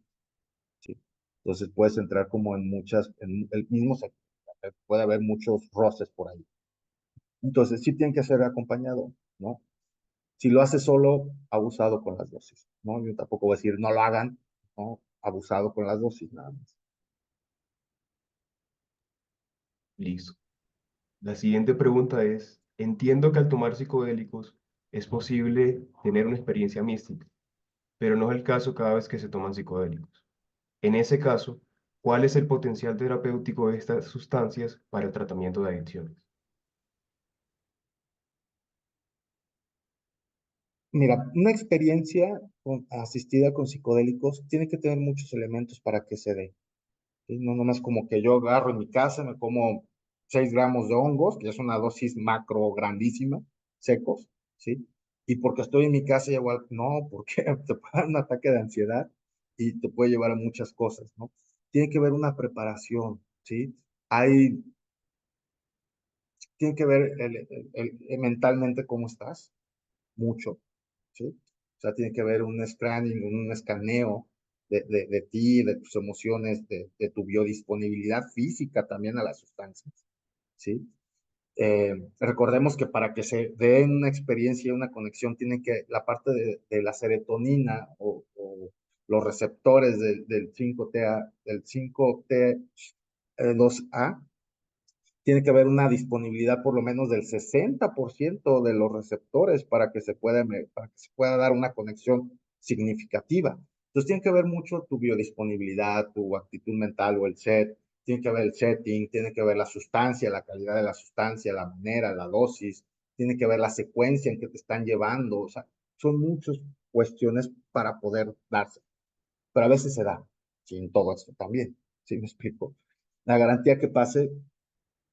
¿sí? Entonces puedes entrar como en en el mismo sector, puede haber muchos roces por ahí. Entonces sí tienen que ser acompañado, ¿no? Si lo hace solo, abusado con las dosis, ¿no? Yo tampoco voy a decir no lo hagan, ¿no? Abusado con las dosis, nada más. Listo. La siguiente pregunta es, entiendo que al tomar psicodélicos es posible tener una experiencia mística, pero no es el caso cada vez que se toman psicodélicos. En ese caso, ¿cuál es el potencial terapéutico de estas sustancias para el tratamiento de adicciones? Mira, una experiencia asistida con psicodélicos tiene que tener muchos elementos para que se dé. ¿Sí? No nomás como que yo agarro en mi casa, me como 6 gramos de hongos, que es una dosis macro grandísima, secos, ¿sí? Y porque estoy en mi casa, igual, no, porque te puede dar un ataque de ansiedad. y te puede llevar a muchas cosas, ¿no? Tiene que ver una preparación, ¿sí? Hay, tiene que ver mentalmente cómo estás, mucho, ¿sí? O sea, tiene que ver un scanning, un escaneo de ti, de tus emociones, de tu biodisponibilidad física también a las sustancias, ¿sí? Recordemos que para que se dé una experiencia y una conexión, tiene que la parte de la serotonina o los receptores del 5-TA, del 5T2A, tiene que haber una disponibilidad por lo menos del 60% de los receptores para que se pueda dar una conexión significativa. Entonces tiene que ver mucho tu biodisponibilidad, tu actitud mental o el set, tiene que ver el setting, tiene que ver la sustancia, la calidad de la sustancia, la manera, la dosis, tiene que ver la secuencia en que te están llevando, o sea, son muchas cuestiones para poder darse, pero a veces se da, sin todo esto también, ¿sí me explico? La garantía que pase,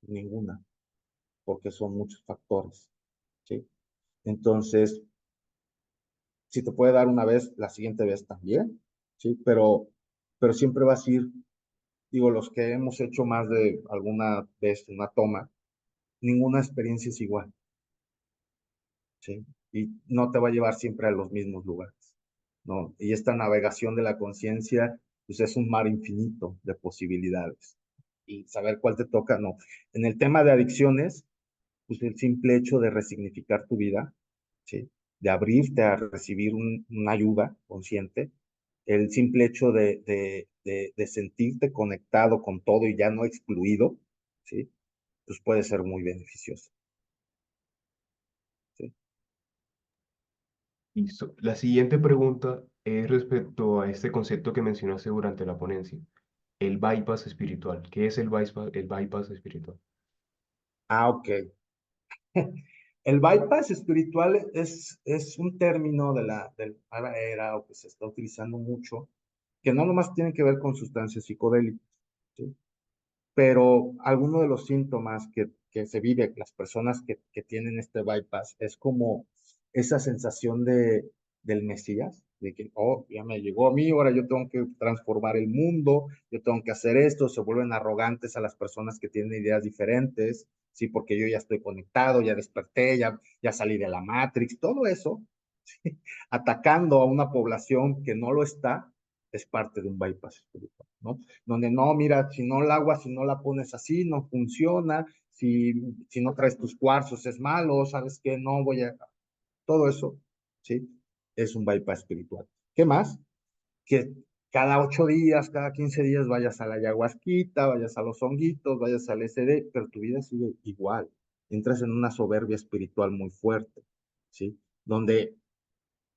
ninguna, porque son muchos factores, ¿sí? Entonces, si te puede dar una vez, la siguiente vez también, ¿sí? Pero siempre vas a ir, digo, los que hemos hecho más de alguna vez una toma, ninguna experiencia es igual, ¿sí? Y no te va a llevar siempre a los mismos lugares, ¿no? Y esta navegación de la conciencia, pues es un mar infinito de posibilidades. Y saber cuál te toca, no. En el tema de adicciones, pues el simple hecho de resignificar tu vida, ¿sí? De abrirte a recibir una ayuda consciente, el simple hecho de sentirte conectado con todo y ya no excluido, ¿sí? Pues puede ser muy beneficioso, ¿sí? Listo. La siguiente pregunta es respecto a este concepto que mencionaste durante la ponencia, el bypass espiritual. ¿Qué es el bypass espiritual? Ah, ok. El bypass espiritual es un término de la nueva era o que se está utilizando mucho, que no nomás tiene que ver con sustancias psicodélicas, ¿sí? Pero algunos de los síntomas que se vive, las personas que tienen este bypass, es como esa sensación del Mesías, de que, oh, ya me llegó a mí, ahora yo tengo que transformar el mundo, yo tengo que hacer esto, se vuelven arrogantes a las personas que tienen ideas diferentes, sí, porque yo ya estoy conectado, ya desperté, ya salí de la Matrix, todo eso, ¿sí? Atacando a una población que no lo está, es parte de un bypass espiritual, ¿no? Donde no, mira, si no el agua, si no la pones así, no funciona, si no traes tus cuarzos es malo, ¿sabes qué? No voy a... Todo eso, ¿sí? Es un bypass espiritual. ¿Qué más? Que cada 8 días, cada 15 días vayas a la ayahuasquita, vayas a los honguitos, vayas al SD, pero tu vida sigue igual. Entras en una soberbia espiritual muy fuerte, ¿sí? Donde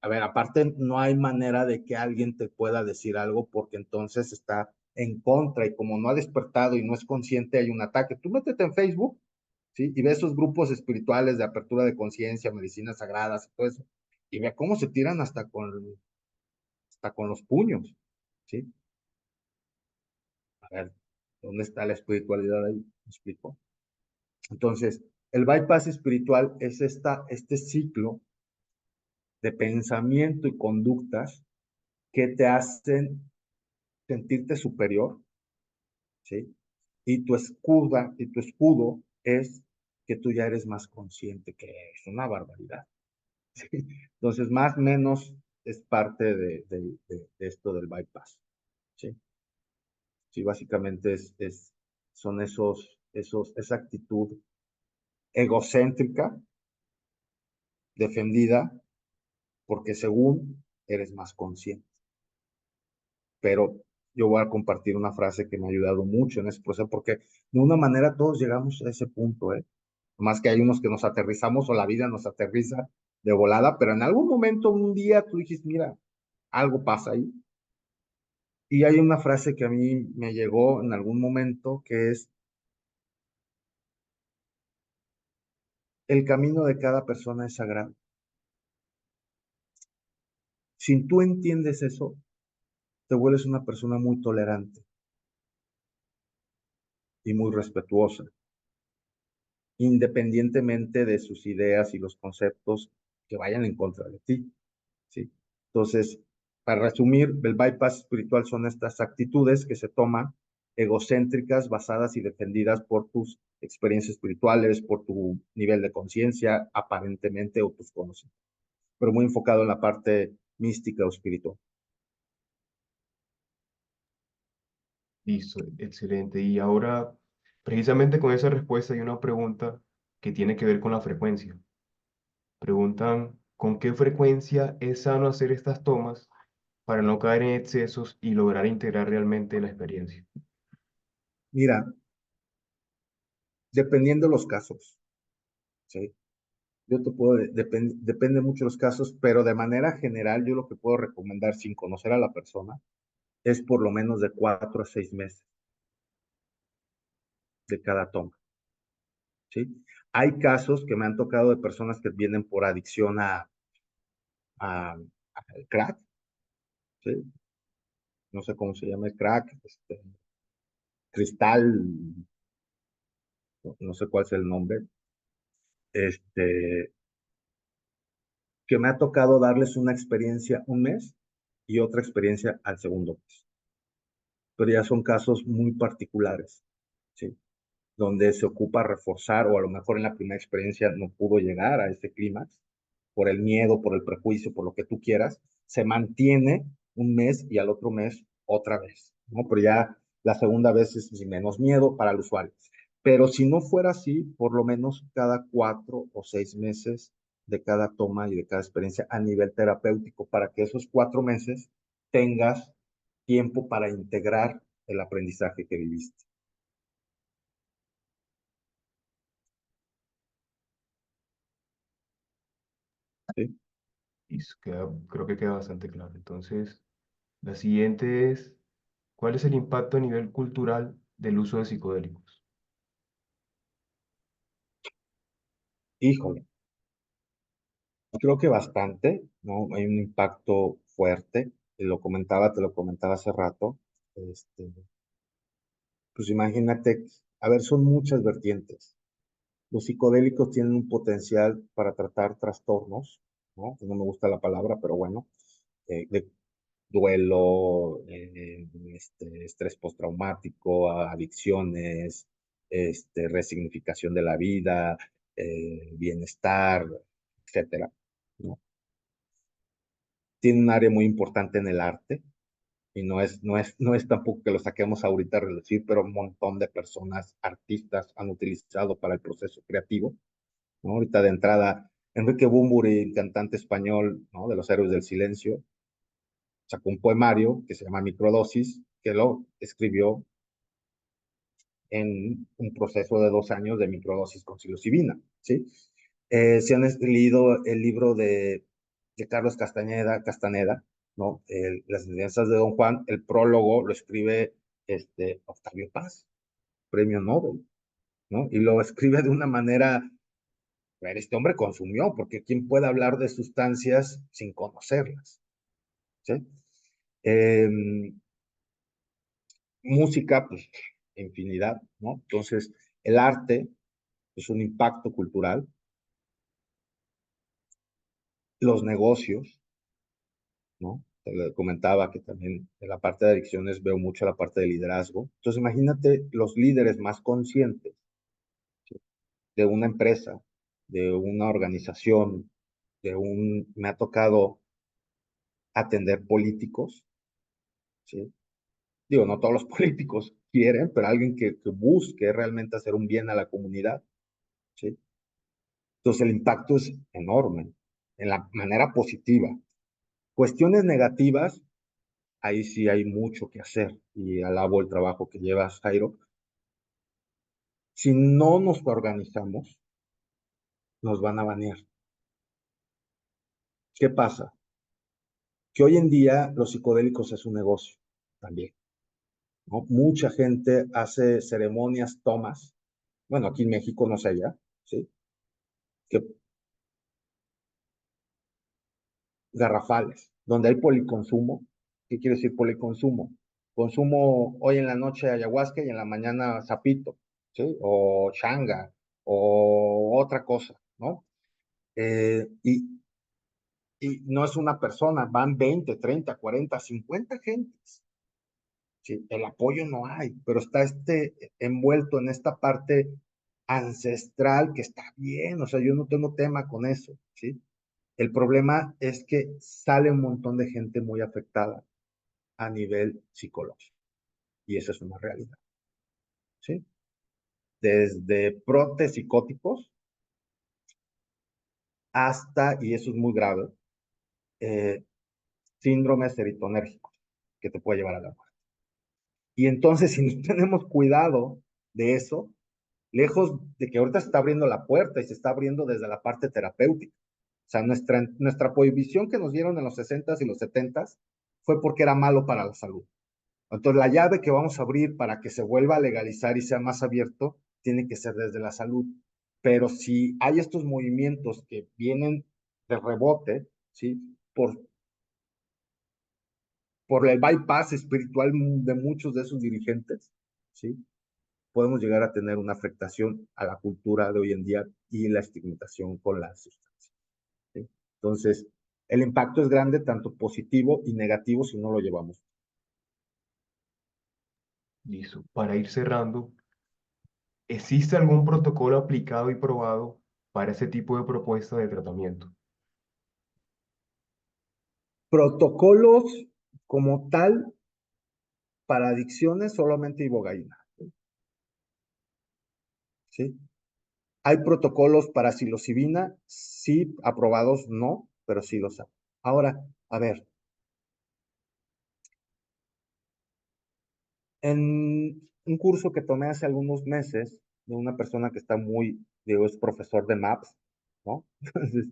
a ver, aparte no hay manera de que alguien te pueda decir algo porque entonces está en contra y como no ha despertado y no es consciente, hay un ataque. Tú métete en Facebook, ¿sí? Y ve esos grupos espirituales de apertura de conciencia, medicinas sagradas y todo eso. Y ve cómo se tiran hasta con los puños, ¿sí? A ver, ¿dónde está la espiritualidad ahí? ¿Me explico? Entonces, el bypass espiritual es este ciclo de pensamiento y conductas que te hacen sentirte superior, ¿sí? Y tu escudo es que tú ya eres más consciente, que es una barbaridad, ¿sí? Entonces, más o menos es parte de esto del bypass, ¿sí? Sí, básicamente son esa actitud egocéntrica, defendida, porque según eres más consciente. Pero yo voy a compartir una frase que me ha ayudado mucho en ese proceso, porque de una manera todos llegamos a ese punto, ¿eh? Más que hay unos que nos aterrizamos o la vida nos aterriza de volada, pero en algún momento, un día tú dijiste, mira, algo pasa ahí. Y hay una frase que a mí me llegó en algún momento que es, el camino de cada persona es sagrado. Si tú entiendes eso, te vuelves una persona muy tolerante y muy respetuosa, independientemente de sus ideas y los conceptos que vayan en contra de ti, ¿sí? Entonces, Para resumir, el bypass espiritual son estas actitudes que se toman egocéntricas, basadas y defendidas por tus experiencias espirituales, por tu nivel de conciencia, aparentemente, o tus conocimientos, pero muy enfocado en la parte mística o espiritual. Listo, excelente. Y ahora, precisamente con esa respuesta hay una pregunta que tiene que ver con la frecuencia. Preguntan, ¿con qué frecuencia es sano hacer estas tomas para no caer en excesos y lograr integrar realmente la experiencia? Mira, dependiendo de los casos, ¿sí? Yo te puedo, depende mucho de los casos, pero de manera general yo lo que puedo recomendar sin conocer a la persona es por lo menos de 4 a 6 meses de cada toma, ¿sí? Hay casos que me han tocado de personas que vienen por adicción al crack, ¿sí? No sé cómo se llama el crack, cristal, no sé cuál es el nombre, este, que me ha tocado darles una experiencia un mes y otra experiencia al segundo mes. Pero ya son casos muy particulares, ¿sí? Donde se ocupa reforzar, o a lo mejor en la primera experiencia no pudo llegar a ese clímax, por el miedo, por el prejuicio, por lo que tú quieras, se mantiene un mes y al otro mes otra vez, ¿no? Pero ya la segunda vez es sin menos miedo para el usuario. Pero si no fuera así, por lo menos cada 4 o 6 meses de cada toma y de cada experiencia a nivel terapéutico, para que esos 4 meses tengas tiempo para integrar el aprendizaje que viviste. ¿Sí? Listo, creo que queda bastante claro. Entonces, la siguiente es, ¿cuál es el impacto a nivel cultural del uso de psicodélicos? Híjole, creo que bastante, ¿no? Hay un impacto fuerte, te lo comentaba hace rato. Este, pues imagínate, a ver, son muchas vertientes. Los psicodélicos tienen un potencial para tratar trastornos, ¿no? No me gusta la palabra, pero bueno, de duelo, estrés postraumático, adicciones, resignificación de la vida, bienestar, etcétera, ¿no? Tiene un área muy importante en el arte, y no es tampoco que lo saquemos ahorita a relucir, pero un montón de personas, artistas, han utilizado para el proceso creativo, ¿no? Ahorita de entrada, Enrique Bunbury, cantante español, ¿no? De los Héroes del Silencio, sacó un poemario que se llama Microdosis, que lo escribió en un proceso de 2 años de microdosis con psilocibina, ¿sí? Si han leído el libro de Carlos Castaneda, ¿no? Las enseñanzas de Don Juan, el prólogo lo escribe Octavio Paz, premio Nobel, ¿no? Y lo escribe de una manera, a ver, este hombre consumió, porque ¿quién puede hablar de sustancias sin conocerlas? ¿Sí? Eh, Música, pues, infinidad, ¿no? Entonces, el arte es un impacto cultural, los negocios, ¿no? Te comentaba que también en la parte de adicciones veo mucho la parte de liderazgo. Entonces, imagínate los líderes más conscientes, ¿sí? De una empresa, de una organización, me ha tocado atender políticos, ¿sí? Digo, no todos los políticos quieren, pero alguien que busque realmente hacer un bien a la comunidad, ¿sí? Entonces, el impacto es enorme en la manera positiva. Cuestiones negativas, ahí sí hay mucho que hacer y alabo el trabajo que llevas, Jairo. Si no nos organizamos, nos van a banear. ¿Qué pasa? Que hoy en día los psicodélicos es un negocio también, ¿no? Mucha gente hace ceremonias, tomas, bueno, aquí en México no sé allá, ¿sí? Que garrafales, donde hay policonsumo. ¿Qué quiere decir policonsumo? Consumo hoy en la noche ayahuasca y en la mañana sapito, ¿sí? O changa, o otra cosa, ¿no? Y y no es una persona, van 20, 30, 40, 50 gentes. ¿Sí? El apoyo no hay, pero está envuelto en esta parte ancestral que está bien, o sea, yo no tengo tema con eso, ¿sí? El problema es que sale un montón de gente muy afectada a nivel psicológico, y eso es una realidad, ¿sí? Desde brotes psicóticos hasta, y eso es muy grave, eh, síndromes eritonérgicos que te puede llevar a la muerte. Y entonces, si no tenemos cuidado de eso, lejos de que ahorita se está abriendo la puerta y se está abriendo desde la parte terapéutica. O sea, nuestra prohibición que nos dieron en los 60s y los 70s fue porque era malo para la salud. Entonces, la llave que vamos a abrir para que se vuelva a legalizar y sea más abierto, tiene que ser desde la salud. Pero si hay estos movimientos que vienen de rebote, ¿sí? Por el bypass espiritual de muchos de esos dirigentes, ¿sí? Podemos llegar a tener una afectación a la cultura de hoy en día y la estigmatización con la sustancia, ¿sí? Entonces, el impacto es grande, tanto positivo y negativo, si no lo llevamos. Listo. Para ir cerrando, ¿existe algún protocolo aplicado y probado para ese tipo de propuesta de tratamiento? Protocolos como tal para adicciones solamente ibogaína, ¿sí? Hay protocolos para psilocibina, sí, aprobados no, pero sí los hay. Ahora, a ver, en un curso que tomé hace algunos meses de una persona que está muy, digo, es profesor de MAPS, ¿no? Entonces,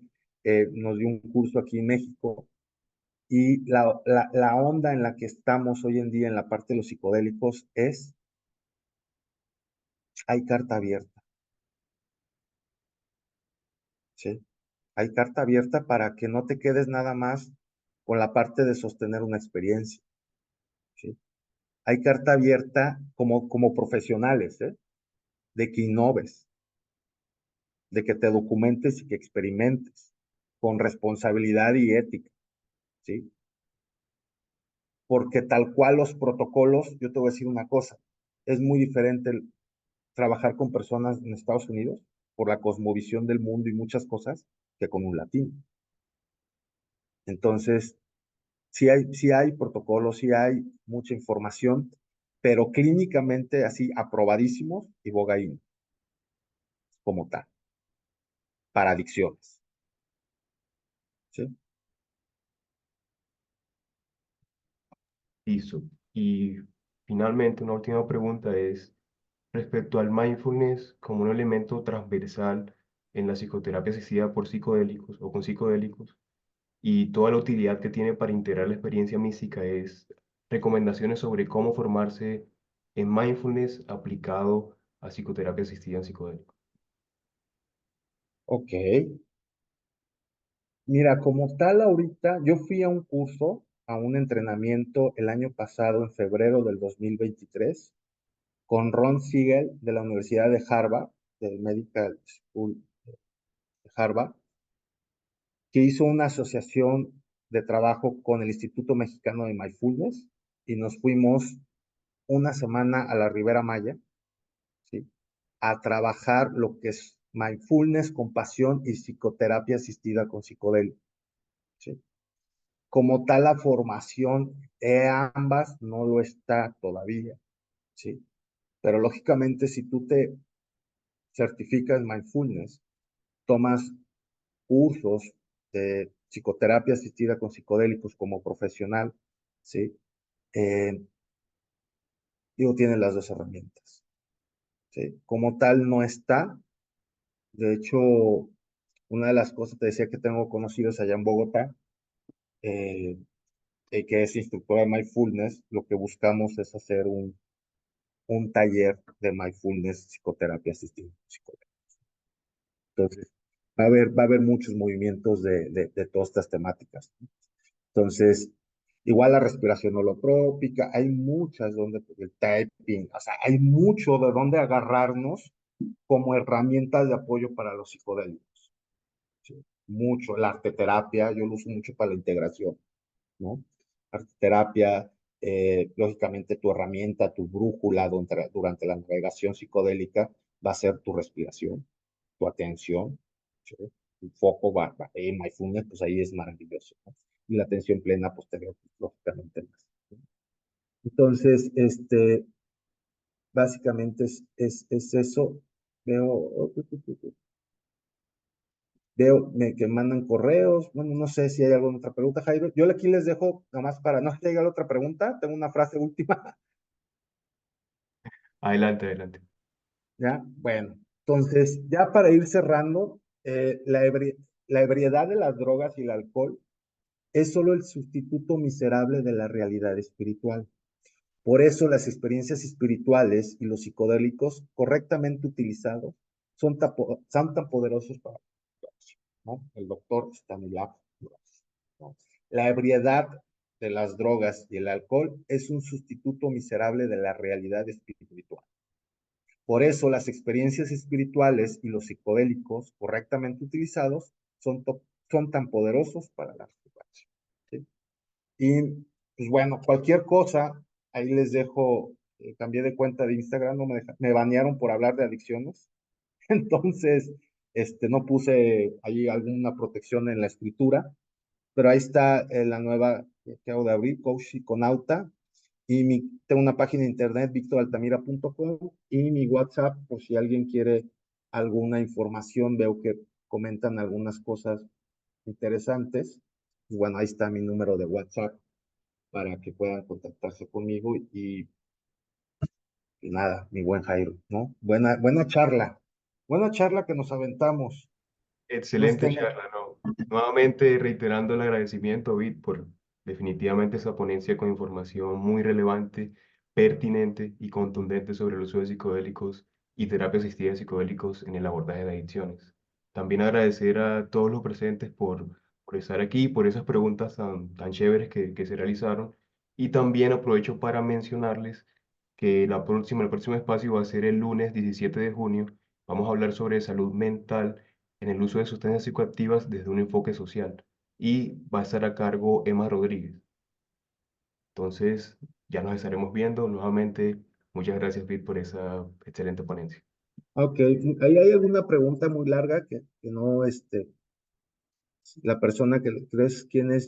nos dio un curso aquí en México y la onda en la que estamos hoy en día en la parte de los psicodélicos es, hay carta abierta, ¿sí? Hay carta abierta para que no te quedes nada más con la parte de sostener una experiencia, ¿sí? Hay carta abierta como profesionales, ¿eh? De que innoves, de que te documentes y que experimentes con responsabilidad y ética, ¿sí? Porque tal cual los protocolos, yo te voy a decir una cosa, es muy diferente trabajar con personas en Estados Unidos por la cosmovisión del mundo y muchas cosas que con un latino. Entonces, sí hay protocolos, sí hay mucha información, pero clínicamente así aprobadísimos y bogaín como tal, para adicciones, ¿sí? Listo. Y finalmente, una última pregunta es respecto al mindfulness como un elemento transversal en la psicoterapia asistida por psicodélicos o con psicodélicos y toda la utilidad que tiene para integrar la experiencia mística es recomendaciones sobre cómo formarse en mindfulness aplicado a psicoterapia asistida en psicodélicos. Ok. Mira, como tal ahorita, yo fui a un curso, a un entrenamiento el año pasado, en febrero del 2023, con Ron Siegel de la Universidad de Harvard, del Medical School de Harvard, que hizo una asociación de trabajo con el Instituto Mexicano de Mindfulness y nos fuimos una semana a la Ribera Maya, ¿sí? A trabajar lo que es mindfulness, compasión y psicoterapia asistida con psicodélicos, ¿sí? Como tal, la formación de ambas no lo está todavía, ¿sí? Pero lógicamente, si tú te certificas en mindfulness, tomas cursos de psicoterapia asistida con psicodélicos como profesional, ¿sí? Eh, digo, tienes las dos herramientas, ¿sí? Como tal, no está. De hecho, una de las cosas, te decía que tengo conocidos allá en Bogotá, eh, que es instructora de mindfulness, lo que buscamos es hacer un taller de mindfulness, psicoterapia asistida. Entonces, va a haber muchos movimientos de todas estas temáticas, ¿no? Entonces, igual la respiración holotrópica, hay muchas donde, el typing, o sea, hay mucho de donde agarrarnos como herramientas de apoyo para los psicodélicos. mucho. La arteterapia, yo lo uso mucho para la integración, ¿no? Arteterapia, lógicamente tu herramienta, tu brújula durante la navegación psicodélica va a ser tu respiración, tu atención, ¿sí? Tu foco mindfulness, pues ahí es maravilloso, ¿no? Y la atención plena posterior, pues, lógicamente más, ¿no? Entonces, básicamente es eso. Veo, que mandan correos. Bueno, no sé si hay alguna otra pregunta, Jairo. Yo aquí les dejo, nomás para no llegar a otra pregunta, tengo una frase última. Adelante, adelante. ¿Ya? Bueno, entonces, ya para ir cerrando, la ebriedad de las drogas y el alcohol es solo el sustituto miserable de la realidad espiritual. Por eso las experiencias espirituales y los psicodélicos, correctamente utilizados, son tan poderosos para nosotros, ¿no? El doctor Stanislav Grof, ¿no? La ebriedad de las drogas y el alcohol es un sustituto miserable de la realidad espiritual. Por eso las experiencias espirituales y los psicodélicos, correctamente utilizados, son tan poderosos para la recuperación, ¿sí? Y pues bueno, cualquier cosa, ahí les dejo, cambié de cuenta de Instagram, no me banearon por hablar de adicciones. Entonces, no puse ahí alguna protección en la escritura, pero ahí está la nueva que acabo de abrir, Coach Psiconauta, y tengo una página de internet, victoraltamira.com, y mi WhatsApp, por si alguien quiere alguna información, veo que comentan algunas cosas interesantes. Y bueno, ahí está mi número de WhatsApp para que puedan contactarse conmigo y nada, mi buen Jairo, ¿no? Buena charla que nos aventamos. No es Excelente que no. charla, ¿no? Nuevamente reiterando el agradecimiento, Vid, por definitivamente esa ponencia con información muy relevante, pertinente y contundente sobre el uso de psicodélicos y terapia asistida de psicodélicos en el abordaje de adicciones. También agradecer a todos los presentes por estar aquí, por esas preguntas tan chéveres que se realizaron. Y también aprovecho para mencionarles que el próximo espacio va a ser el lunes 17 de junio. Vamos a hablar sobre salud mental en el uso de sustancias psicoactivas desde un enfoque social y va a estar a cargo Emma Rodríguez. Entonces, ya nos estaremos viendo nuevamente. Muchas gracias, Pete, por esa excelente ponencia. Ok, ahí hay alguna pregunta muy larga que no, la persona que crees quién es.